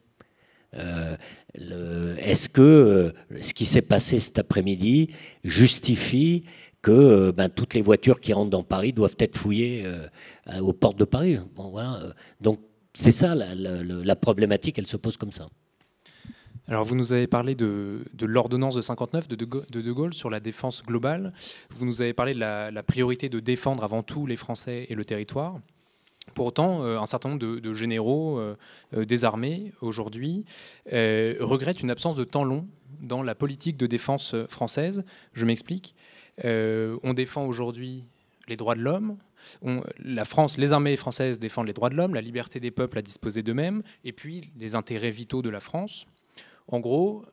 Speaker 4: Est-ce que ce qui s'est passé cet après-midi justifie que toutes les voitures qui rentrent dans Paris doivent être fouillées aux portes de Paris? Bon, voilà. Donc c'est ça, la problématique, elle se pose comme ça.
Speaker 5: Alors, vous nous avez parlé de l'ordonnance de 59 de De Gaulle sur la défense globale. Vous nous avez parlé de la priorité de défendre avant tout les Français et le territoire. Pour autant, un certain nombre de généraux des armées, aujourd'hui, regrettent une absence de temps long dans la politique de défense française. Je m'explique. On défend aujourd'hui les droits de l'homme. La France, les armées françaises défendent les droits de l'homme, la liberté des peuples à disposer d'eux-mêmes, et puis les intérêts vitaux de la France. En gros,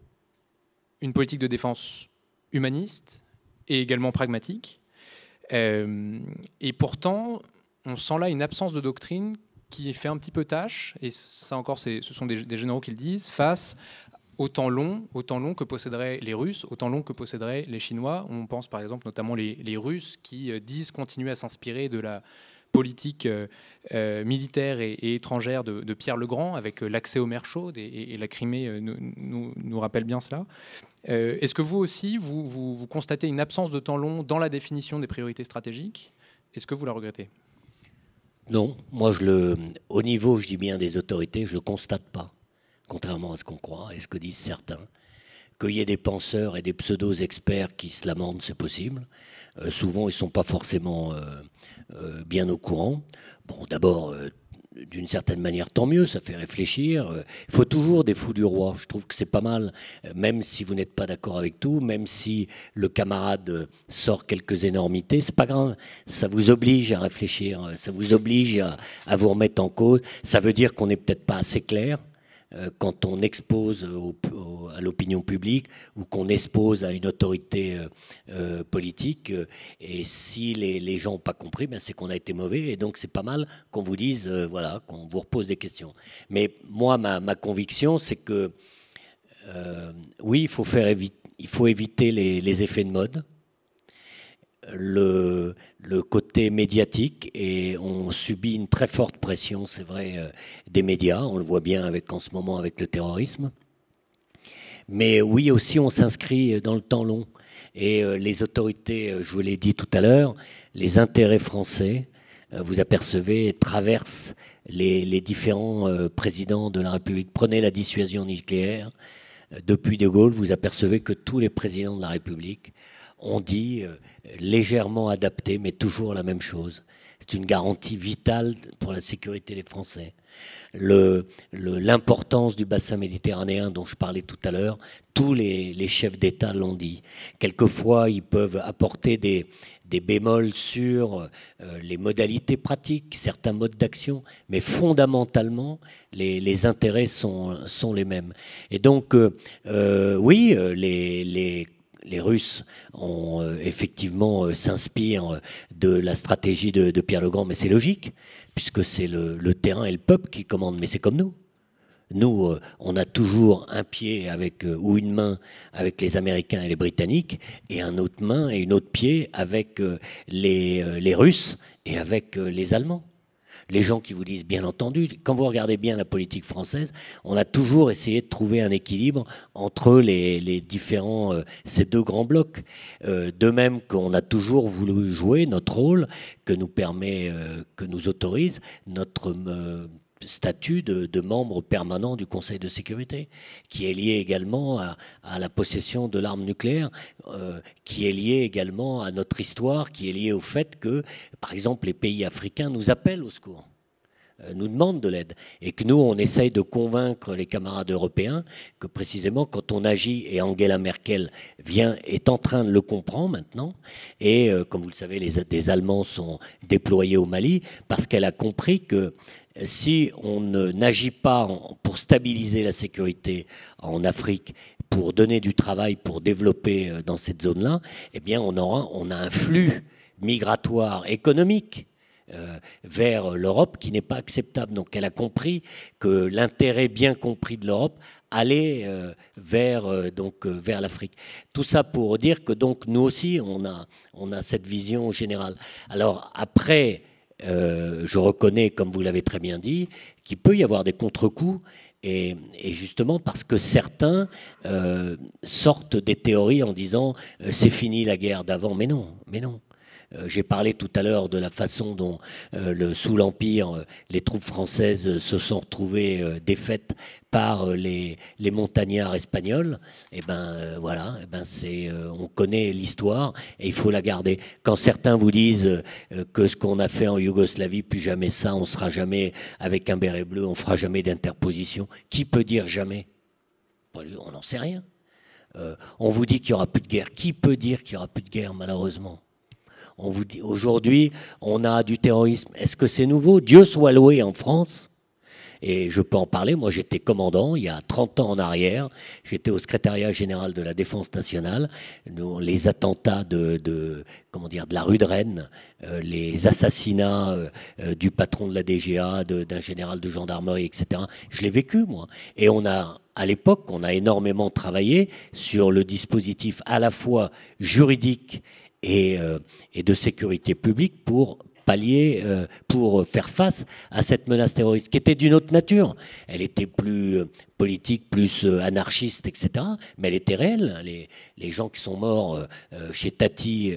Speaker 5: une politique de défense humaniste et également pragmatique. Et pourtant, on sent là une absence de doctrine qui fait un petit peu tâche, et ça encore, ce sont des généraux qui le disent, face au temps long que posséderaient les Russes, au temps long que posséderaient les Chinois. On pense par exemple notamment les Russes qui disent continuer à s'inspirer de la politique militaire et étrangère de Pierre le Grand, avec l'accès aux mers chaudes, et la Crimée nous rappelle bien cela. Est-ce que vous aussi, vous constatez une absence de temps long dans la définition des priorités stratégiques? Est-ce que vous la regrettez?
Speaker 4: Non, moi au niveau, je dis bien des autorités, je ne le constate pas, contrairement à ce qu'on croit et ce que disent certains. Qu'il y ait des penseurs et des pseudo-experts qui se lamentent, c'est possible. Souvent, ils ne sont pas forcément bien au courant. Bon, d'abord, d'une certaine manière, tant mieux, ça fait réfléchir. Il faut toujours des fous du roi. Je trouve que c'est pas mal, même si vous n'êtes pas d'accord avec tout, même si le camarade sort quelques énormités, c'est pas grave. Ça vous oblige à réfléchir, ça vous oblige à vous remettre en cause. Ça veut dire qu'on n'est peut-être pas assez clair quand on expose à l'opinion publique ou qu'on expose à une autorité politique. Et si les gens n'ont pas compris, ben c'est qu'on a été mauvais. Et donc c'est pas mal qu'on vous dise, voilà, qu'on vous repose des questions. Mais moi, ma conviction, c'est que oui, il faut éviter les effets de mode. Le côté médiatique, et on subit une très forte pression, c'est vrai, des médias, on le voit bien en ce moment avec le terrorisme. Mais oui, aussi, on s'inscrit dans le temps long. Et les autorités, je vous l'ai dit tout à l'heure, les intérêts français, vous apercevez, traversent les différents présidents de la République. Prenez la dissuasion nucléaire. Depuis De Gaulle, vous apercevez que tous les présidents de la République ont dit légèrement adapté, mais toujours la même chose. C'est une garantie vitale pour la sécurité des Français. L'importance du bassin méditerranéen dont je parlais tout à l'heure, tous les chefs d'État l'ont dit. Quelquefois, ils peuvent apporter des bémols sur les modalités pratiques, certains modes d'action, mais fondamentalement, les intérêts sont les mêmes. Et donc, oui, les Russes effectivement s'inspirent de la stratégie de Pierre le Grand, mais c'est logique, puisque c'est le terrain et le peuple qui commandent. Mais c'est comme nous. Nous, on a toujours un pied ou une main avec les Américains et les Britanniques, et une autre pied avec les Russes et avec les Allemands. Les gens qui vous disent, bien entendu, quand vous regardez bien la politique française, on a toujours essayé de trouver un équilibre entre les différents, ces deux grands blocs. De même qu'on a toujours voulu jouer notre rôle que nous autorise notre statut de membre permanent du Conseil de sécurité, qui est lié également à la possession de l'arme nucléaire, qui est lié également à notre histoire, qui est lié au fait que, par exemple, les pays africains nous appellent au secours, nous demandent de l'aide, et que nous, on essaye de convaincre les camarades européens que précisément quand on agit, et Angela Merkel est en train de le comprendre maintenant, et comme vous le savez, des Allemands sont déployés au Mali, parce qu'elle a compris que si on n'agit pas pour stabiliser la sécurité en Afrique, pour donner du travail, pour développer dans cette zone-là, eh bien on a un flux migratoire économique vers l'Europe qui n'est pas acceptable. Donc elle a compris que l'intérêt bien compris de l'Europe allait vers l'Afrique. Tout ça pour dire que donc nous aussi on a cette vision générale. Alors après, je reconnais, comme vous l'avez très bien dit, qu'il peut y avoir des contre-coups, et justement parce que certains sortent des théories en disant c'est fini la guerre d'avant. Mais non. J'ai parlé tout à l'heure de la façon dont, sous l'Empire, les troupes françaises se sont retrouvées défaites par les montagnards espagnols. Et ben voilà, on connaît l'histoire et il faut la garder. Quand certains vous disent que ce qu'on a fait en Yougoslavie, plus jamais ça, on sera jamais avec un béret bleu, on fera jamais d'interposition. Qui peut dire jamais? On n'en sait rien. On vous dit qu'il n'y aura plus de guerre. Qui peut dire qu'il n'y aura plus de guerre, malheureusement? On vous dit aujourd'hui, on a du terrorisme. Est-ce que c'est nouveau? Dieu soit loué en France. Et je peux en parler. Moi, j'étais commandant il y a 30 ans en arrière. J'étais au secrétariat général de la Défense nationale. Les attentats de la rue de Rennes, les assassinats du patron de la DGA, d'un général de gendarmerie, etc. Je l'ai vécu, moi. Et à l'époque, on a énormément travaillé sur le dispositif à la fois juridique et de sécurité publique pour pallier, pour faire face à cette menace terroriste, qui était d'une autre nature. Elle était plus politique, plus anarchiste, etc. Mais elle était réelle. Les gens qui sont morts chez Tati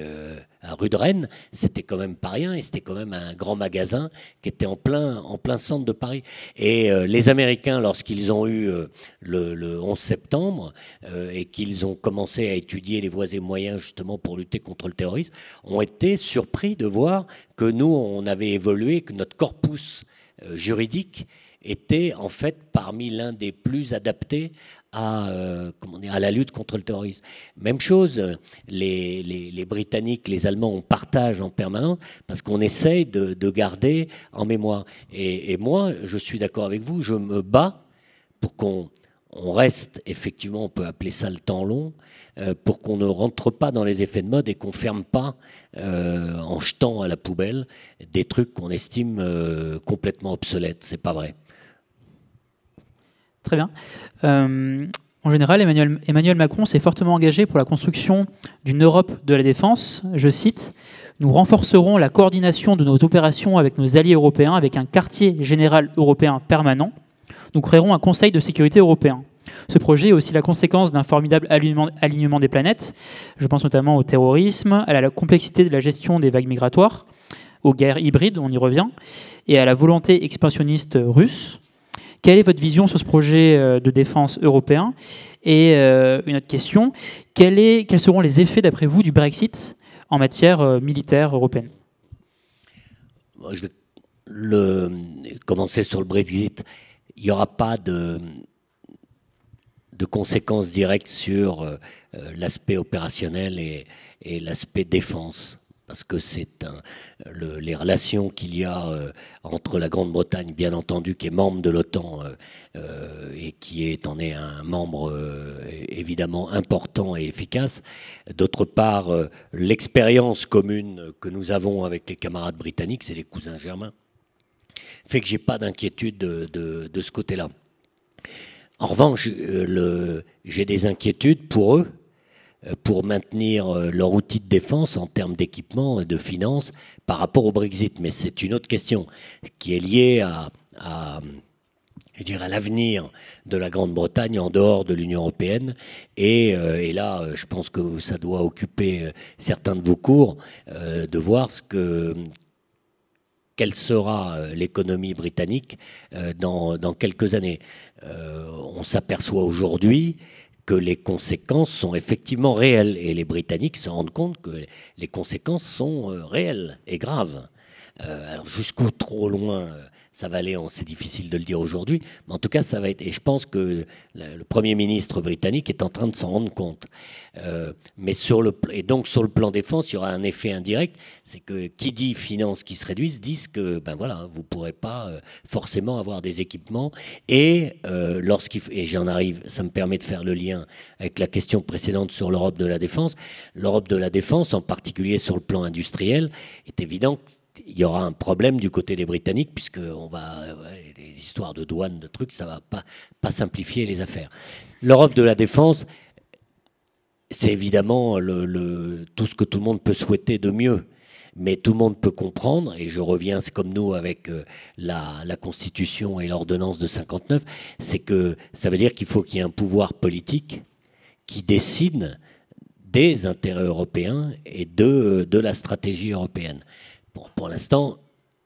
Speaker 4: à rue de Rennes, c'était quand même pas rien, et c'était quand même un grand magasin qui était en plein centre de Paris. Et les Américains, lorsqu'ils ont eu le 11 septembre et qu'ils ont commencé à étudier les voies et moyens justement pour lutter contre le terrorisme, ont été surpris de voir que nous, on avait évolué, que notre corpus juridique était en fait parmi l'un des plus adaptés à la lutte contre le terrorisme. Même chose, les Britanniques, les Allemands, on partage en permanence parce qu'on essaye de garder en mémoire. Et moi, je suis d'accord avec vous, je me bats pour qu'on reste, effectivement, on peut appeler ça le temps long, pour qu'on ne rentre pas dans les effets de mode et qu'on ne ferme pas en jetant à la poubelle des trucs qu'on estime complètement obsolètes. C'est pas vrai.
Speaker 3: Très bien. En général, Emmanuel Macron s'est fortement engagé pour la construction d'une Europe de la défense. Je cite, « Nous renforcerons la coordination de nos opérations avec nos alliés européens avec un quartier général européen permanent. Nous créerons un Conseil de sécurité européen. » Ce projet est aussi la conséquence d'un formidable alignement des planètes. Je pense notamment au terrorisme, à la complexité de la gestion des vagues migratoires, aux guerres hybrides, on y revient, et à la volonté expansionniste russe. Quelle est votre vision sur ce projet de défense européen? Et une autre question, quels seront les effets, d'après vous, du Brexit en matière militaire européenne?
Speaker 4: Je vais commencer sur le Brexit. Il n'y aura pas de conséquences directes sur l'aspect opérationnel et l'aspect défense. Parce que c'est les relations qu'il y a entre la Grande-Bretagne, bien entendu, qui est membre de l'OTAN et qui en est un membre évidemment important et efficace. D'autre part, l'expérience commune que nous avons avec les camarades britanniques, c'est les cousins germains, fait que j'ai pas d'inquiétude de ce côté-là. En revanche, j'ai des inquiétudes pour eux, pour maintenir leur outil de défense en termes d'équipement et de finances par rapport au Brexit. Mais c'est une autre question qui est liée à l'avenir de la Grande-Bretagne en dehors de l'Union européenne. Et là, je pense que ça doit occuper certains de vos cours de voir quelle sera l'économie britannique dans quelques années. On s'aperçoit aujourd'hui que les conséquences sont effectivement réelles. Et les Britanniques se rendent compte que les conséquences sont réelles et graves. Alors jusqu'où trop loin ça va aller, c'est difficile de le dire aujourd'hui, mais en tout cas ça va être, et je pense que le Premier ministre britannique est en train de s'en rendre compte. Et donc sur le plan défense, il y aura un effet indirect, c'est que qui dit finances qui se réduisent, disent que vous ne pourrez pas forcément avoir des équipements, et j'en arrive, ça me permet de faire le lien avec la question précédente sur l'Europe de la défense. L'Europe de la défense, en particulier sur le plan industriel, est évident qu'il y aura un problème du côté des Britanniques, puisque les histoires de douane, de trucs, ça ne va pas simplifier les affaires. L'Europe de la défense, c'est évidemment tout ce que tout le monde peut souhaiter de mieux. Mais tout le monde peut comprendre, et je reviens, c'est comme nous avec la Constitution et l'ordonnance de 59, c'est que ça veut dire qu'il faut qu'il y ait un pouvoir politique qui décide des intérêts européens et de la stratégie européenne. Bon, pour l'instant,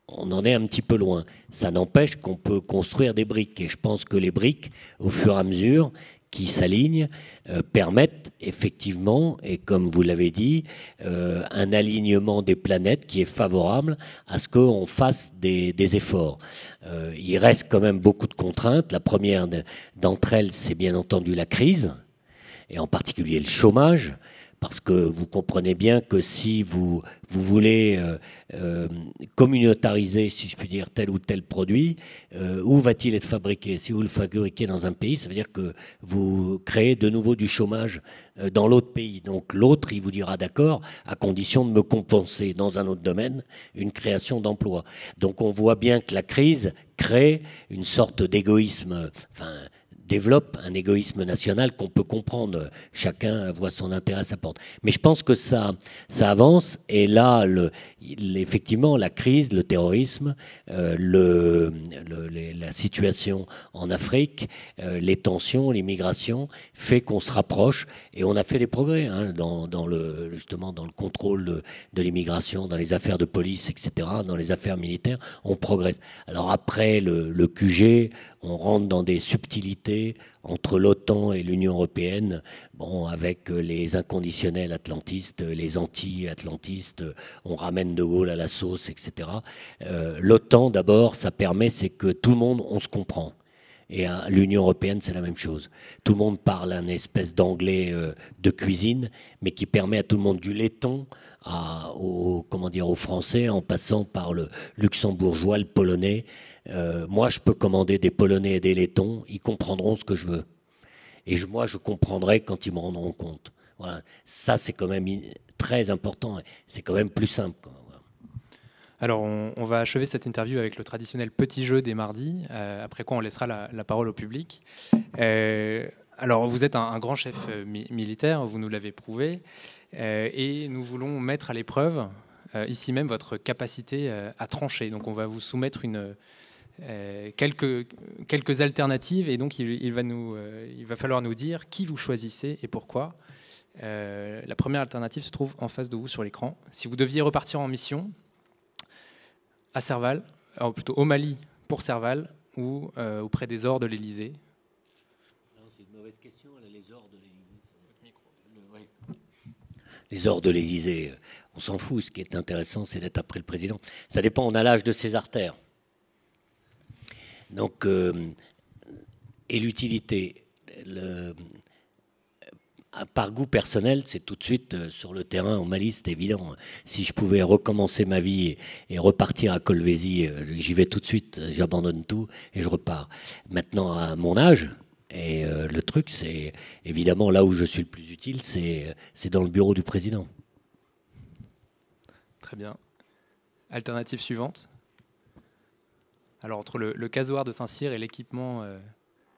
Speaker 4: on en est un petit peu loin. Ça n'empêche qu'on peut construire des briques. Et je pense que les briques, au fur et à mesure, qui s'alignent, permettent effectivement, et comme vous l'avez dit, un alignement des planètes qui est favorable à ce qu'on fasse des efforts. Il reste quand même beaucoup de contraintes. La première d'entre elles, c'est bien entendu la crise, et en particulier le chômage, parce que vous comprenez bien que si vous voulez communautariser, si je puis dire, tel ou tel produit, où va-t-il être fabriqué? Si vous le fabriquez dans un pays, ça veut dire que vous créez de nouveau du chômage dans l'autre pays. Donc l'autre, il vous dira d'accord, à condition de me compenser dans un autre domaine une création d'emplois. Donc on voit bien que la crise crée une sorte d'égoïsme, enfin, développe un égoïsme national qu'on peut comprendre. Chacun voit son intérêt à sa porte. Mais je pense que ça avance. Et là, effectivement, la crise, le terrorisme, la situation en Afrique, les tensions, l'immigration, fait qu'on se rapproche. Et on a fait des progrès justement dans le contrôle de l'immigration, dans les affaires de police, etc., dans les affaires militaires. On progresse. Alors après, le QG, on rentre dans des subtilités entre l'OTAN et l'Union européenne, bon, avec les inconditionnels atlantistes, les anti-atlantistes, on ramène De Gaulle à la sauce, etc. L'OTAN, d'abord, ça permet, c'est que tout le monde, on se comprend. Et à l'Union européenne, c'est la même chose. Tout le monde parle un espèce d'anglais de cuisine, mais qui permet à tout le monde, du laiton aux Français, en passant par le luxembourgeois, le polonais. Moi, je peux commander des Polonais et des Lettons, ils comprendront ce que je veux. Et moi, je comprendrai quand ils me rendront compte. Voilà. Ça, c'est quand même très important. C'est quand même plus simple, quoi. Voilà.
Speaker 5: Alors, on va achever cette interview avec le traditionnel petit jeu des mardis, après quoi on laissera la parole au public. Alors, vous êtes un grand chef militaire, vous nous l'avez prouvé, et nous voulons mettre à l'épreuve, ici même, votre capacité à trancher. Donc, on va vous soumettre quelques alternatives, et donc il va falloir nous dire qui vous choisissez et pourquoi. La première alternative se trouve en face de vous sur l'écran. Si vous deviez repartir en mission à Serval, alors plutôt au Mali pour Serval, ou auprès des ors de l'Élysée.
Speaker 4: C'est une mauvaise question, les ors de l'Élysée. Les ors de l'Élysée, on s'en fout. Ce qui est intéressant, c'est d'être après le président. Ça dépend, on a l'âge de ses artères. Donc, et l'utilité, par goût personnel, c'est tout de suite sur le terrain au Mali, c'est évident. Si je pouvais recommencer ma vie et repartir à Kolwezi, j'y vais tout de suite, j'abandonne tout et je repars. Maintenant, à mon âge, et le truc, c'est évidemment là où je suis le plus utile, c'est dans le bureau du président.
Speaker 5: Très bien. Alternative suivante. Alors, entre le casoar de Saint-Cyr et l'équipement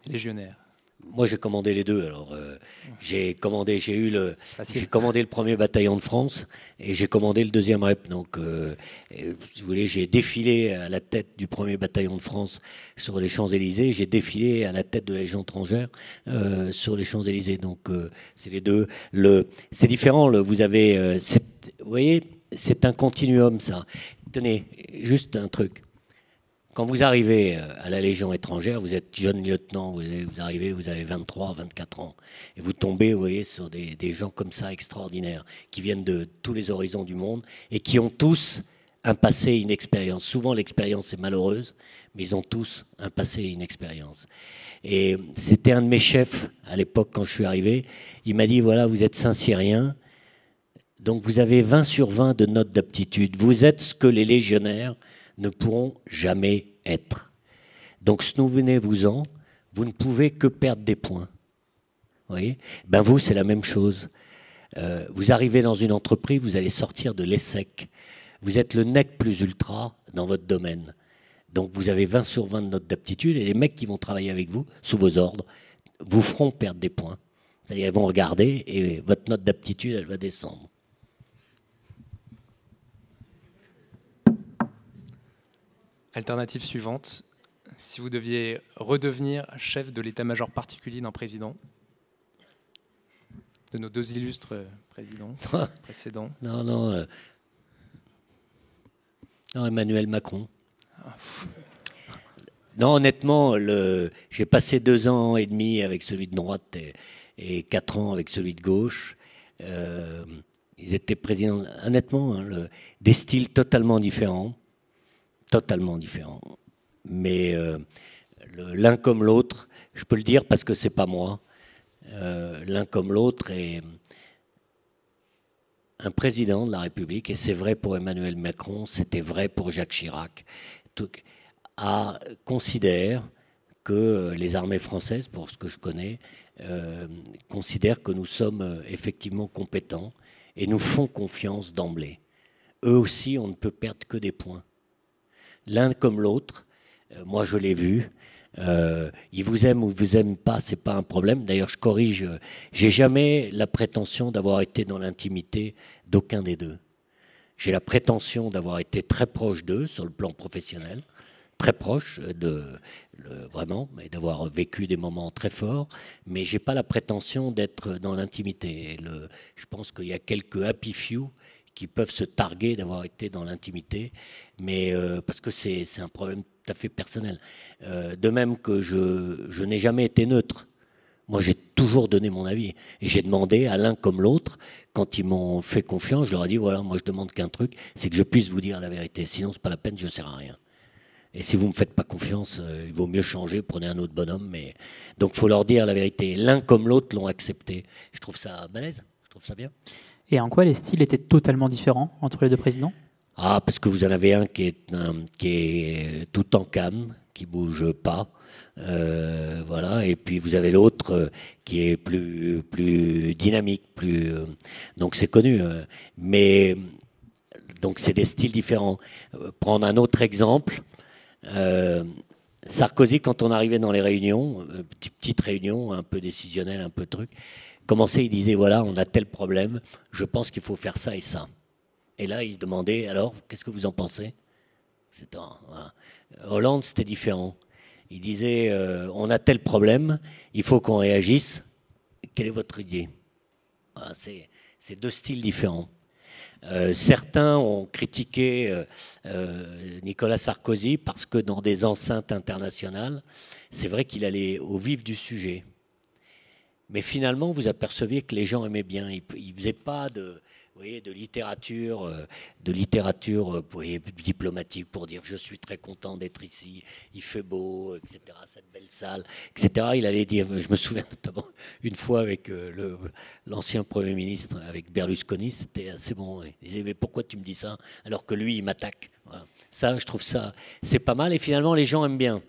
Speaker 5: légionnaire.
Speaker 4: Moi, j'ai commandé les deux. Alors, j'ai commandé le premier bataillon de France et j'ai commandé le deuxième rep. Donc, si vous voulez, j'ai défilé à la tête du premier bataillon de France sur les Champs-Élysées. J'ai défilé à la tête de la Légion étrangère sur les Champs-Élysées. Donc, c'est les deux. C'est différent. Vous avez, vous voyez, c'est un continuum, ça. Tenez, juste un truc. Quand vous arrivez à la Légion étrangère, vous êtes jeune lieutenant, vous arrivez, vous avez 23, 24 ans, et vous tombez, vous voyez, sur des gens comme ça extraordinaires, qui viennent de tous les horizons du monde, et qui ont tous un passé et une expérience. Souvent, l'expérience est malheureuse, mais ils ont tous un passé et une expérience. Et c'était un de mes chefs, à l'époque, quand je suis arrivé, il m'a dit, voilà, vous êtes Saint-Cyrien, donc vous avez 20 sur 20 de notes d'aptitude. Vous êtes ce que les légionnaires ne pourront jamais être. Donc souvenez-vous-en, vous ne pouvez que perdre des points. Vous voyez ? Ben vous, c'est la même chose. Vous arrivez dans une entreprise, vous allez sortir de l'ESSEC. Vous êtes le nec plus ultra dans votre domaine. Donc vous avez 20 sur 20 de notes d'aptitude et les mecs qui vont travailler avec vous, sous vos ordres, vous feront perdre des points. C'est-à-dire ils vont regarder et votre note d'aptitude, elle va descendre.
Speaker 5: Alternative suivante, si vous deviez redevenir chef de l'état-major particulier d'un président. de nos deux illustres présidents précédents.
Speaker 4: Non, Emmanuel Macron. Non, honnêtement, j'ai passé 2 ans et demi avec celui de droite et 4 ans avec celui de gauche. Ils étaient présidents, honnêtement, des styles totalement différents. Mais l'un comme l'autre, je peux le dire parce que c'est pas moi, l'un comme l'autre est un président de la République, et c'est vrai pour Emmanuel Macron, c'était vrai pour Jacques Chirac, considère que les armées françaises, pour ce que je connais, considèrent que nous sommes effectivement compétents et nous font confiance d'emblée. Eux aussi, on ne peut perdre que des points. L'un comme l'autre, moi je l'ai vu, ils vous aiment ou vous aiment pas, c'est pas un problème. D'ailleurs, je corrige, j'ai jamais la prétention d'avoir été dans l'intimité d'aucun des deux. J'ai la prétention d'avoir été très proche d'eux sur le plan professionnel, très proche vraiment, mais d'avoir vécu des moments très forts, mais j'ai pas la prétention d'être dans l'intimité. Je pense qu'il y a quelques happy few qui peuvent se targuer d'avoir été dans l'intimité, mais parce que c'est un problème tout à fait personnel. De même que je n'ai jamais été neutre. Moi, j'ai toujours donné mon avis. Et j'ai demandé à l'un comme l'autre, quand ils m'ont fait confiance, je leur ai dit, voilà, moi je demande qu'un truc, c'est que je puisse vous dire la vérité. Sinon, c'est pas la peine, je ne sers à rien. Et si vous ne me faites pas confiance, il vaut mieux changer, prenez un autre bonhomme. Mais... Donc, il faut leur dire la vérité. L'un comme l'autre l'ont accepté. Je trouve ça balèze, je trouve ça bien.
Speaker 3: Et en quoi les styles étaient totalement différents entre les deux présidents ?
Speaker 4: Ah, parce que vous en avez un qui est tout en calme, qui bouge pas, voilà. Et puis vous avez l'autre qui est plus dynamique, donc c'est connu. Mais donc c'est des styles différents. Prendre un autre exemple, Sarkozy, quand on arrivait dans les réunions, petites réunions, un peu décisionnelles, un peu truc, commençait, il disait voilà, on a tel problème, je pense qu'il faut faire ça et ça. Et là, il se demandait, alors, qu'est-ce que vous en pensez ? Voilà. Hollande, c'était différent. Il disait, on a tel problème, il faut qu'on réagisse. Quelle est votre idée ? Voilà, c'est deux styles différents. Certains ont critiqué Nicolas Sarkozy parce que dans des enceintes internationales, c'est vrai qu'il allait au vif du sujet. Mais finalement, vous aperceviez que les gens aimaient bien. Ils ne faisaient pas de littérature, diplomatique pour dire je suis très content d'être ici, il fait beau, etc., cette belle salle, etc. Il allait dire, je me souviens notamment une fois avec l'ancien Premier ministre, avec Berlusconi, c'était assez bon. Il disait mais pourquoi tu me dis ça alors que lui il m'attaque. Voilà. Ça, je trouve ça, c'est pas mal et finalement les gens aiment bien.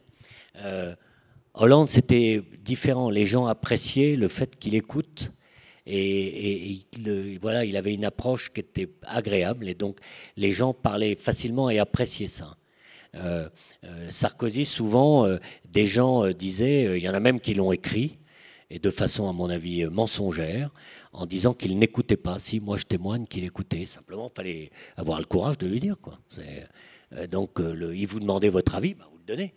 Speaker 4: Hollande, c'était différent. Les gens appréciaient le fait qu'il écoute. Voilà, il avait une approche qui était agréable et donc les gens parlaient facilement et appréciaient ça. Sarkozy, souvent, des gens disaient, il y en a même qui l'ont écrit, et de façon à mon avis mensongère, en disant qu'il n'écoutait pas. Si, moi je témoigne qu'il écoutait, simplement il fallait avoir le courage de lui dire, quoi. Donc il vous demandait votre avis, bah, vous le donnez.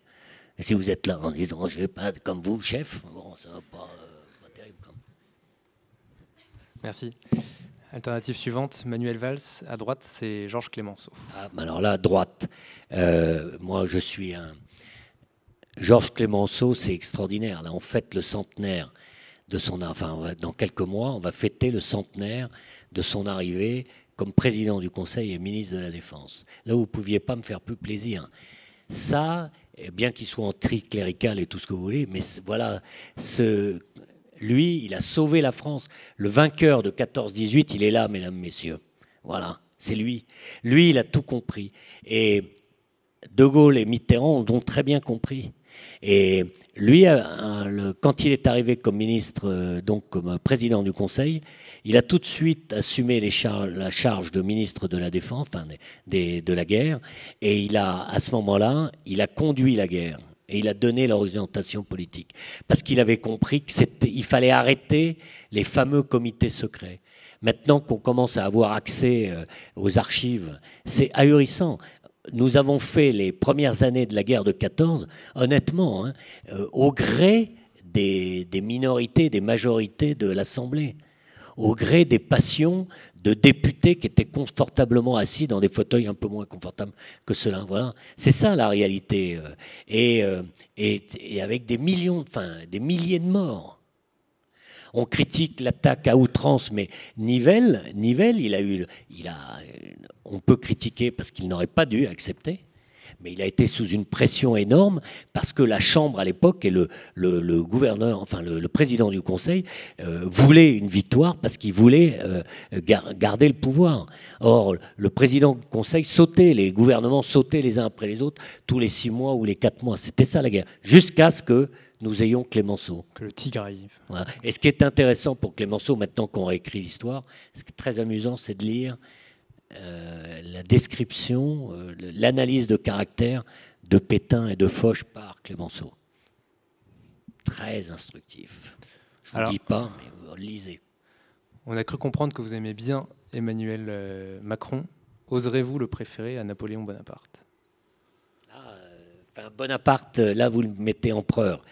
Speaker 4: Et si vous êtes là en disant je vais pas comme vous, chef, bon, ça va pas terrible.
Speaker 5: Merci. Alternative suivante, Manuel Valls. À droite, c'est Georges Clémenceau.
Speaker 4: Ah, alors là, à droite, moi je suis un... Georges Clémenceau, c'est extraordinaire. Là, on fête le centenaire de son... Enfin, dans quelques mois, on va fêter le centenaire de son arrivée comme président du Conseil et ministre de la Défense. Là où vous ne pouviez pas me faire plus plaisir. Ça, bien qu'il soit anticlérical et tout ce que vous voulez, mais voilà, lui, il a sauvé la France. Le vainqueur de 14-18, il est là, mesdames, messieurs. Voilà, c'est lui. Lui, il a tout compris. Et De Gaulle et Mitterrand l'ont très bien compris. Et lui, quand il est arrivé comme ministre, donc comme président du Conseil, il a tout de suite assumé la charge de ministre de la Défense, enfin de la guerre, et à ce moment-là, il a conduit la guerre. Et il a donné l'orientation politique. Parce qu'il avait compris qu'il fallait arrêter les fameux comités secrets. Maintenant qu'on commence à avoir accès aux archives, c'est ahurissant. Nous avons fait les premières années de la guerre de 14, honnêtement, au gré des minorités, des majorités de l'Assemblée. au gré des passions de députés qui étaient confortablement assis dans des fauteuils un peu moins confortables que ceux-là. Voilà. C'est ça la réalité. Et avec des millions, des milliers de morts. On critique l'attaque à outrance, mais Nivelle, on peut critiquer parce qu'il n'aurait pas dû accepter. Mais il a été sous une pression énorme parce que la Chambre à l'époque et le gouverneur, enfin le président du Conseil voulait une victoire parce qu'il voulait garder le pouvoir. Or, le président du Conseil sautait, les gouvernements sautaient les uns après les autres tous les 6 mois ou les 4 mois. C'était ça la guerre. Jusqu'à ce que nous ayons Clémenceau.
Speaker 5: Que le tigre arrive.
Speaker 4: Voilà. Et ce qui est intéressant pour Clémenceau, maintenant qu'on réécrit l'histoire, ce qui est très amusant, c'est de lire la description, l'analyse de caractère de Pétain et de Foch par Clémenceau. Très instructif. Je ne vous dis pas, mais vous lisez.
Speaker 5: On a cru comprendre que vous aimez bien Emmanuel Macron. Oserez-vous le préférer à Napoléon Bonaparte?
Speaker 4: Bonaparte, là vous le mettez empereur.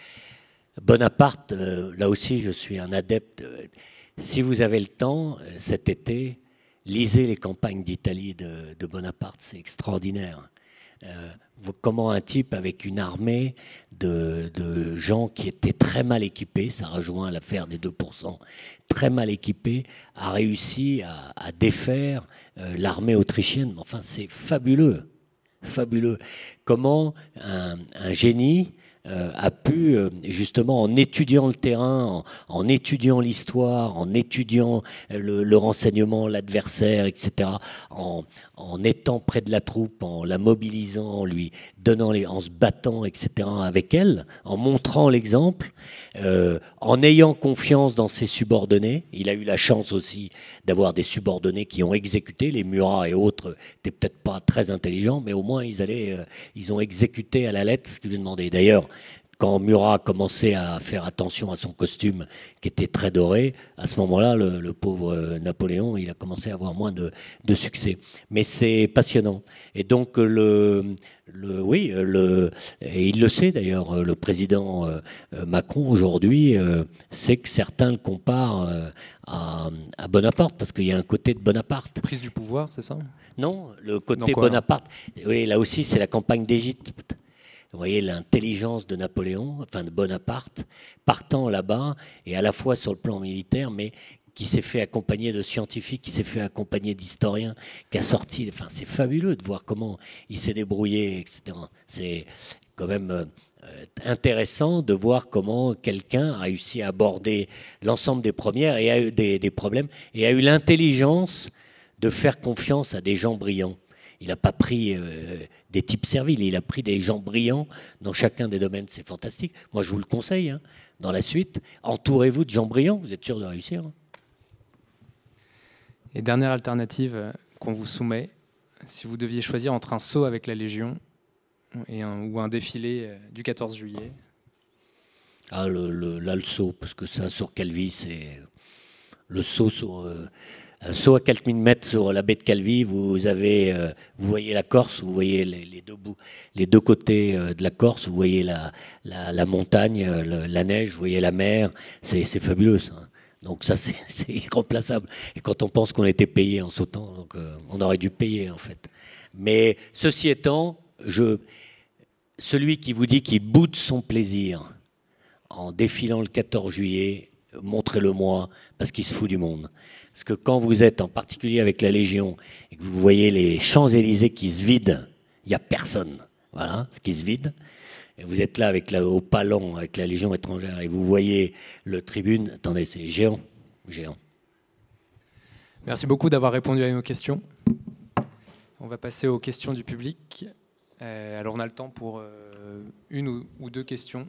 Speaker 4: Bonaparte, là aussi je suis un adepte. Si vous avez le temps, cet été, lisez les campagnes d'Italie de Bonaparte, c'est extraordinaire. Comment un type avec une armée de gens qui étaient très mal équipés, ça rejoint l'affaire des 2%, très mal équipés, a réussi à défaire l'armée autrichienne. Enfin, c'est fabuleux, fabuleux. Comment un génie a pu, justement, en étudiant le terrain, en étudiant l'histoire, en étudiant le renseignement, l'adversaire, etc., en étant près de la troupe, en la mobilisant, en lui donnant en se battant, etc., avec elle, en montrant l'exemple, en ayant confiance dans ses subordonnés. Il a eu la chance aussi d'avoir des subordonnés qui ont exécuté. Les Murat et autres n'étaient peut-être pas très intelligents, mais au moins ils ont exécuté à la lettre ce qu'il lui demandait. D'ailleurs, quand Murat a commencé à faire attention à son costume qui était très doré, à ce moment-là, le pauvre Napoléon, il a commencé à avoir moins de succès. Mais c'est passionnant. Et donc, et il le sait d'ailleurs, le président Macron aujourd'hui sait que certains le comparent à Bonaparte, parce qu'il y a un côté de Bonaparte.
Speaker 5: Prise du pouvoir, c'est ça?
Speaker 4: Non, le côté Bonaparte. Oui, là aussi, c'est la campagne d'Égypte. Vous voyez l'intelligence de Napoléon, enfin de Bonaparte, partant là-bas, et à la fois sur le plan militaire, mais qui s'est fait accompagner de scientifiques, qui s'est fait accompagner d'historiens, qui a sorti... Enfin, c'est fabuleux de voir comment il s'est débrouillé, etc. C'est quand même intéressant de voir comment quelqu'un a réussi à aborder l'ensemble des premières et a eu des problèmes, et a eu l'intelligence de faire confiance à des gens brillants. Il n'a pas pris des types serviles, il a pris des gens brillants dans chacun des domaines. C'est fantastique. Moi, je vous le conseille, hein, dans la suite. Entourez-vous de gens brillants, vous êtes sûr de réussir. Hein.
Speaker 5: Et dernière alternative qu'on vous soumet, si vous deviez choisir entre un saut avec la Légion ou un défilé du 14 juillet.
Speaker 4: Ah, le saut, parce que ça, sur Calvi, c'est le saut sur... Un saut à quelques millimètres sur la baie de Calvi, vous voyez la Corse, vous voyez les deux côtés de la Corse, vous voyez la montagne, la neige, vous voyez la mer, c'est fabuleux ça. Donc ça c'est irremplaçable. Et quand on pense qu'on était payé en sautant, donc on aurait dû payer en fait. Mais ceci étant, celui qui vous dit qu'il boude son plaisir en défilant le 14 juillet, montrez-le-moi, parce qu'il se fout du monde. Parce que quand vous êtes en particulier avec la Légion et que vous voyez les Champs-Élysées qui se vident, il n'y a personne. Voilà, ce qui se vide. Et vous êtes là au Palan avec la Légion étrangère et vous voyez le tribune. Attendez, c'est géant. Géant.
Speaker 5: Merci beaucoup d'avoir répondu à nos questions. On va passer aux questions du public. Alors on a le temps pour une ou deux questions.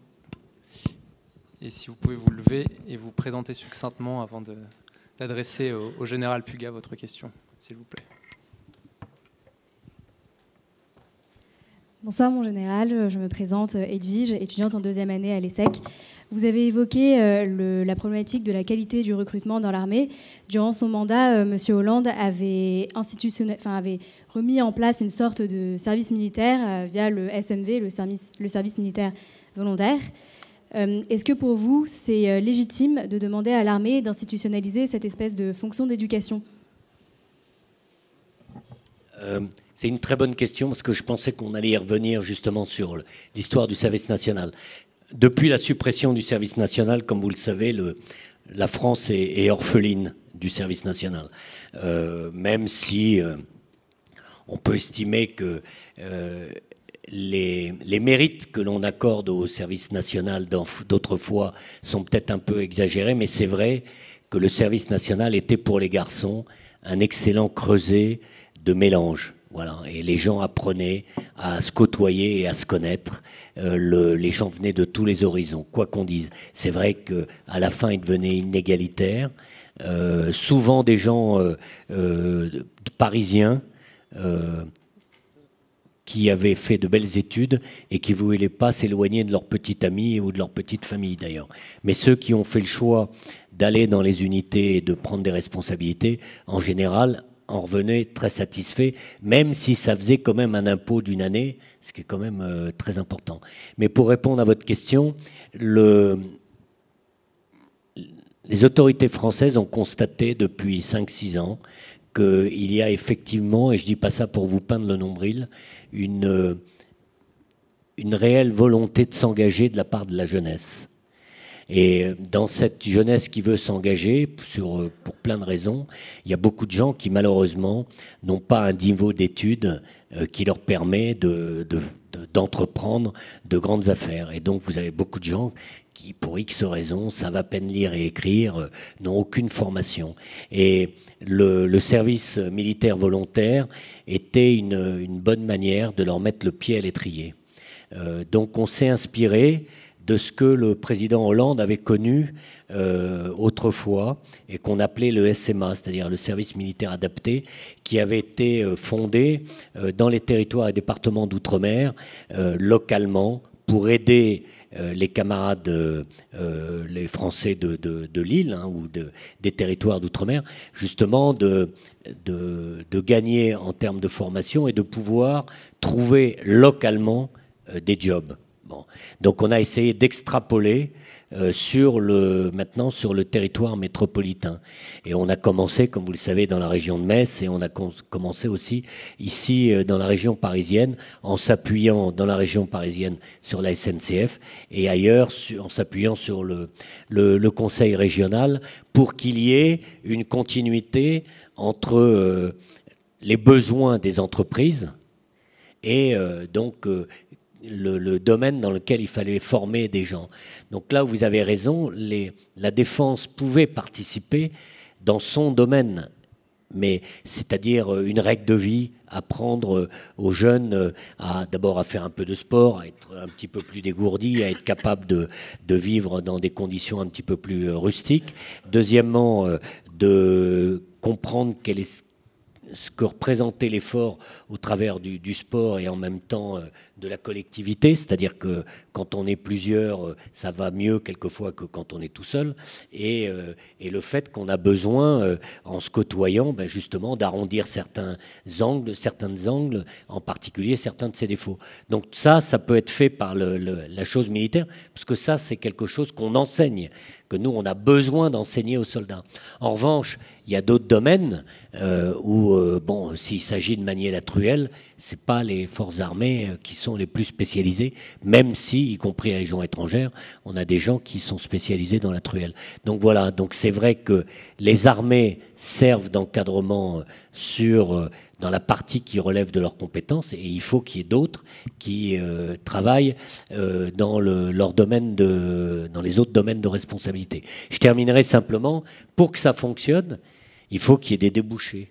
Speaker 5: Et si vous pouvez vous lever et vous présenter succinctement avant d'adresser au général Puga votre question, s'il vous plaît.
Speaker 6: Bonsoir mon général, je me présente Edwige, étudiante en 2e année à l'ESSEC. Vous avez évoqué la problématique de la qualité du recrutement dans l'armée. Durant son mandat, M. Hollande avait remis en place une sorte de service militaire via le SMV, le service militaire volontaire. Est-ce que pour vous, c'est légitime de demander à l'armée d'institutionnaliser cette espèce de fonction d'éducation ?
Speaker 4: C'est une très bonne question parce que je pensais qu'on allait y revenir justement sur l'histoire du service national. Depuis la suppression du service national, comme vous le savez, la France est orpheline du service national. Même si on peut estimer que les mérites que l'on accorde au service national d'autrefois sont peut-être un peu exagérés, mais c'est vrai que le service national était pour les garçons un excellent creuset de mélange. Voilà. Et les gens apprenaient à se côtoyer et à se connaître. Les gens venaient de tous les horizons, quoi qu'on dise. C'est vrai qu'à la fin, ils devenaient inégalitaires. Souvent des gens parisiens qui avaient fait de belles études et qui ne voulaient pas s'éloigner de leur petit ami ou de leur petite famille d'ailleurs. Mais ceux qui ont fait le choix d'aller dans les unités et de prendre des responsabilités, en général, en revenaient très satisfaits, même si ça faisait quand même un impôt d'une année, ce qui est quand même très important. Mais pour répondre à votre question, les autorités françaises ont constaté depuis 5-6 ans qu'il y a effectivement, et je ne dis pas ça pour vous peindre le nombril, une réelle volonté de s'engager de la part de la jeunesse. Et dans cette jeunesse qui veut s'engager, pour plein de raisons, il y a beaucoup de gens qui malheureusement n'ont pas un niveau d'études qui leur permet d'entreprendre de grandes affaires. Et donc vous avez beaucoup de gens qui, pour X raisons, savent à peine lire et écrire, n'ont aucune formation. Et le service militaire volontaire était une bonne manière de leur mettre le pied à l'étrier. Donc on s'est inspiré de ce que le président Hollande avait connu autrefois et qu'on appelait le SMA, c'est-à-dire le service militaire adapté, qui avait été fondé dans les territoires et départements d'outre-mer, localement, pour aider les camarades, les Français de l'île ou des territoires d'outre-mer, justement de gagner en termes de formation et de pouvoir trouver localement des jobs. Bon. Donc on a essayé d'extrapoler maintenant sur le territoire métropolitain. Et on a commencé, comme vous le savez, dans la région de Metz, et on a commencé aussi ici dans la région parisienne, en s'appuyant dans la région parisienne sur la SNCF et ailleurs en s'appuyant sur le conseil régional pour qu'il y ait une continuité entre les besoins des entreprises et donc le domaine dans lequel il fallait former des gens. Donc là, vous avez raison, la défense pouvait participer dans son domaine, mais c'est-à-dire une règle de vie, apprendre aux jeunes d'abord à faire un peu de sport, à être un petit peu plus dégourdis, à être capable de vivre dans des conditions un petit peu plus rustiques. Deuxièmement, de comprendre ce que représentait l'effort au travers du sport et en même temps de la collectivité, c'est-à-dire que quand on est plusieurs, ça va mieux quelquefois que quand on est tout seul, et le fait qu'on a besoin, en se côtoyant, justement, d'arrondir certains angles, en particulier certains de ses défauts. Donc ça peut être fait par la chose militaire, parce que ça, c'est quelque chose qu'on enseigne, que nous, on a besoin d'enseigner aux soldats. En revanche, il y a d'autres domaines où, s'il s'agit de manier la truelle, c'est pas les forces armées qui sont les plus spécialisées, même si, y compris à la Légion étrangère, on a des gens qui sont spécialisés dans la truelle. Donc voilà, donc c'est vrai que les armées servent d'encadrement dans la partie qui relève de leurs compétences, et il faut qu'il y ait d'autres qui travaillent dans les autres domaines de responsabilité. Je terminerai simplement, pour que ça fonctionne, il faut qu'il y ait des débouchés.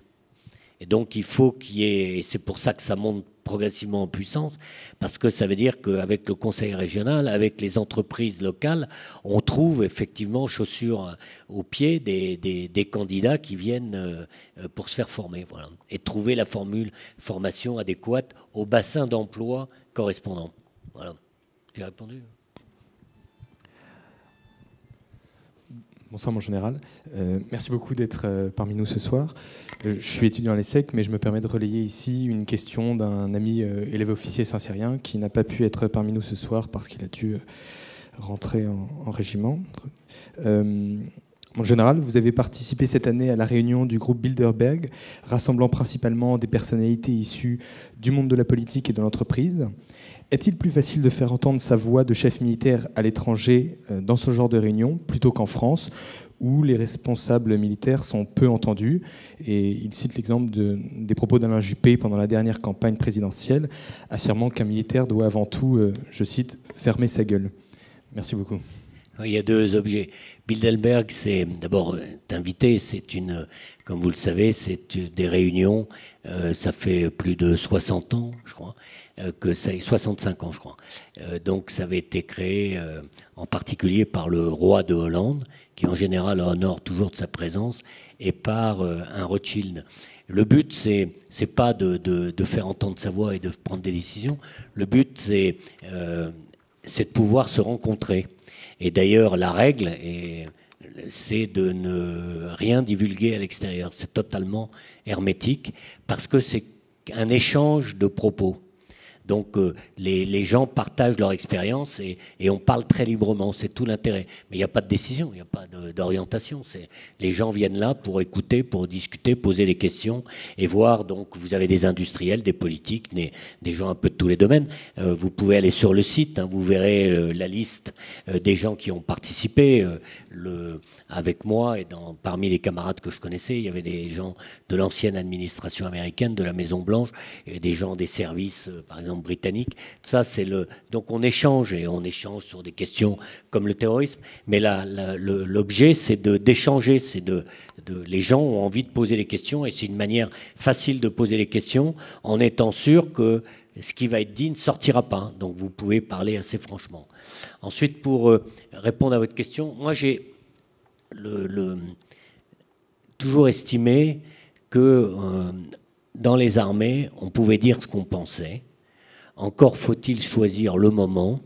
Speaker 4: Et donc il faut qu'il y ait, et c'est pour ça que ça monte progressivement en puissance, parce que ça veut dire qu'avec le conseil régional, avec les entreprises locales, on trouve effectivement chaussures aux pieds des candidats qui viennent pour se faire former, voilà, et trouver la formation adéquate au bassin d'emploi correspondant. Voilà. J'ai répondu.
Speaker 7: Bonsoir mon général, merci beaucoup d'être parmi nous ce soir. Je suis étudiant à l'ESSEC, mais je me permets de relayer ici une question d'un ami élève officier saint-cyrien qui n'a pas pu être parmi nous ce soir parce qu'il a dû rentrer en régiment. Mon général, vous avez participé cette année à la réunion du groupe Bilderberg, rassemblant principalement des personnalités issues du monde de la politique et de l'entreprise. Est-il plus facile de faire entendre sa voix de chef militaire à l'étranger dans ce genre de réunion plutôt qu'en France, où les responsables militaires sont peu entendus? Et il cite l'exemple des propos d'Alain Juppé pendant la dernière campagne présidentielle, affirmant qu'un militaire doit avant tout, je cite, « fermer sa gueule ». Merci beaucoup.
Speaker 4: Il y a deux objets. Bilderberg, c'est d'abord invité, comme vous le savez, c'est des réunions, ça fait plus de 60 ans, je crois, 65 ans, je crois. Donc ça avait été créé en particulier par le roi de Hollande, qui en général honore toujours de sa présence, et par un Rothschild. Le but, c'est pas de faire entendre sa voix et de prendre des décisions. Le but, c'est de pouvoir se rencontrer. Et d'ailleurs, la règle, c'est de ne rien divulguer à l'extérieur. C'est totalement hermétique parce que c'est un échange de propos. Donc les gens partagent leur expérience et on parle très librement, c'est tout l'intérêt. Mais il n'y a pas de décision, il n'y a pas d'orientation. Les gens viennent là pour écouter, pour discuter, poser des questions et voir. Donc vous avez des industriels, des politiques, des gens un peu de tous les domaines. Vous pouvez aller sur le site, hein, vous verrez la liste des gens qui ont participé. Avec moi et parmi les camarades que je connaissais, il y avait des gens de l'ancienne administration américaine, de la Maison-Blanche, et des gens des services, par exemple, britanniques. Ça, donc on échange, et on échange sur des questions comme le terrorisme. Mais l'objet, c'est d'échanger. Les gens ont envie de poser des questions, et c'est une manière facile de poser les questions en étant sûr que ce qui va être dit ne sortira pas. Donc vous pouvez parler assez franchement. Ensuite, pour répondre à votre question, moi j'ai toujours estimé que dans les armées, on pouvait dire ce qu'on pensait. Encore faut-il choisir le moment,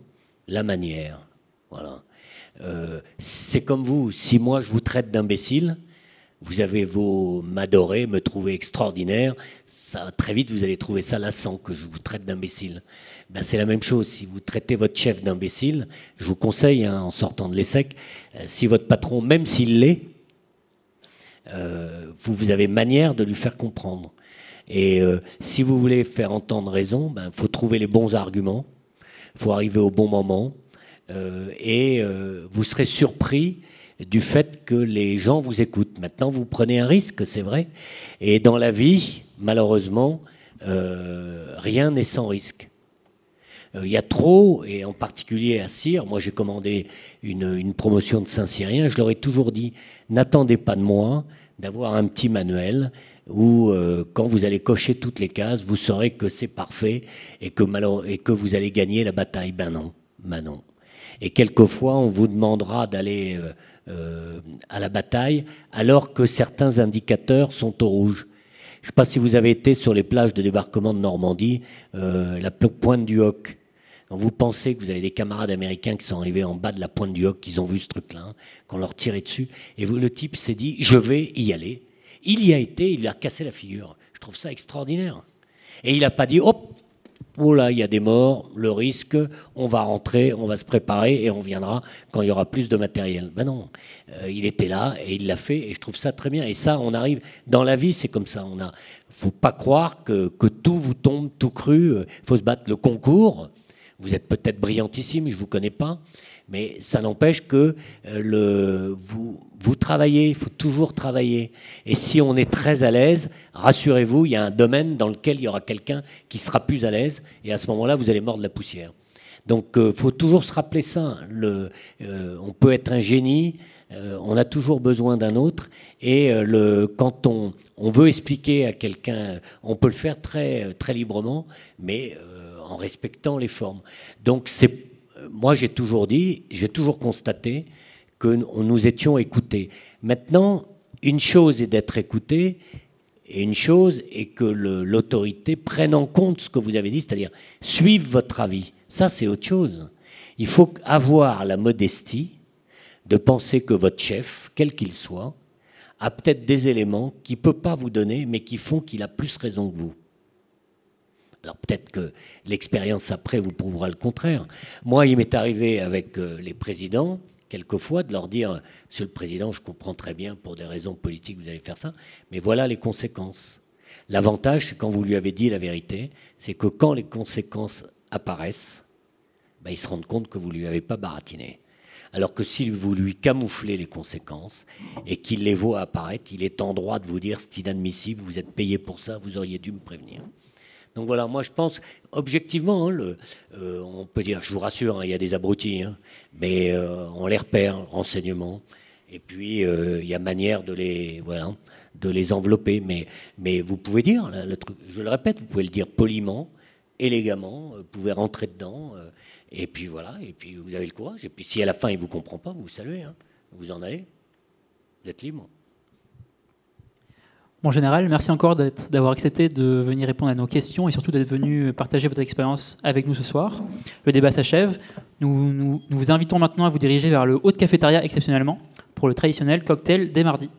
Speaker 4: la manière. Voilà. C'est comme vous. Si moi je vous traite d'imbécile, vous avez beau m'adorer, me trouver extraordinaire, ça, très vite vous allez trouver ça lassant que je vous traite d'imbécile. Ben, c'est la même chose. Si vous traitez votre chef d'imbécile, je vous conseille, hein, en sortant de l'ESSEC, si votre patron, même s'il l'est, vous avez manière de lui faire comprendre. Et si vous voulez faire entendre raison, ben, faut trouver les bons arguments, faut arriver au bon moment, et vous serez surpris du fait que les gens vous écoutent. Maintenant, vous prenez un risque, c'est vrai, et dans la vie, malheureusement, rien n'est sans risque. Il y a trop, et en particulier à Cyr, moi j'ai commandé une promotion de Saint-Cyrien, je leur ai toujours dit, n'attendez pas de moi d'avoir un petit manuel où quand vous allez cocher toutes les cases, vous saurez que c'est parfait et que vous allez gagner la bataille. Ben non, ben non. Et quelquefois, on vous demandera d'aller à la bataille alors que certains indicateurs sont au rouge. Je ne sais pas si vous avez été sur les plages de débarquement de Normandie, la pointe du Hoc. Vous pensez que vous avez des camarades américains qui sont arrivés en bas de la pointe du Hoc, qu'ils ont vu ce truc-là, hein, qu'on leur tirait dessus, et le type s'est dit « je vais y aller ». Il y a été, il lui a cassé la figure. Je trouve ça extraordinaire. Et il n'a pas dit « hop, oh là, il y a des morts, le risque, on va rentrer, on va se préparer et on viendra quand il y aura plus de matériel ». Ben non, il était là et il l'a fait et je trouve ça très bien. Et ça, on arrive, dans la vie, c'est comme ça. Faut pas croire que tout vous tombe tout cru. Il faut se battre le concours. Vous êtes peut-être brillantissime, je ne vous connais pas, mais ça n'empêche que vous travaillez, il faut toujours travailler. Et si on est très à l'aise, rassurez-vous, il y a un domaine dans lequel il y aura quelqu'un qui sera plus à l'aise, et à ce moment-là, vous allez mordre la poussière. Donc, il faut toujours se rappeler ça. On peut être un génie, on a toujours besoin d'un autre, et quand on veut expliquer à quelqu'un, on peut le faire très, très librement, mais en respectant les formes. Donc, moi, j'ai toujours dit, j'ai toujours constaté que nous étions écoutés. Maintenant, une chose est d'être écouté, et une chose est que l'autorité prenne en compte ce que vous avez dit, c'est-à-dire suive votre avis. Ça, c'est autre chose. Il faut avoir la modestie de penser que votre chef, quel qu'il soit, a peut-être des éléments qu'il ne peut pas vous donner, mais qui font qu'il a plus raison que vous. Alors peut-être que l'expérience après vous prouvera le contraire. Moi, il m'est arrivé avec les présidents, quelquefois, de leur dire « Monsieur le Président, je comprends très bien, pour des raisons politiques, vous allez faire ça, mais voilà les conséquences. » L'avantage, c'est quand vous lui avez dit la vérité, c'est que quand les conséquences apparaissent, ben, ils se rendent compte que vous ne lui avez pas baratiné. Alors que si vous lui camouflez les conséquences et qu'il les voit apparaître, il est en droit de vous dire c'est inadmissible, vous êtes payé pour ça, vous auriez dû me prévenir. Donc voilà, moi je pense, objectivement, hein, on peut dire, je vous rassure, hein, il y a des abrutis, hein, mais on les repère, renseignements, et puis il y a manière de les envelopper. Mais vous pouvez dire, le truc, je le répète, vous pouvez le dire poliment, élégamment, vous pouvez rentrer dedans, et puis voilà, et puis vous avez le courage. Et puis si à la fin il ne vous comprend pas, vous saluez, hein, vous en allez, vous êtes libre.
Speaker 3: En général, merci encore d'avoir accepté de venir répondre à nos questions et surtout d'être venu partager votre expérience avec nous ce soir. Le débat s'achève. Nous vous invitons maintenant à vous diriger vers le haut de cafétéria exceptionnellement pour le traditionnel cocktail des mardis.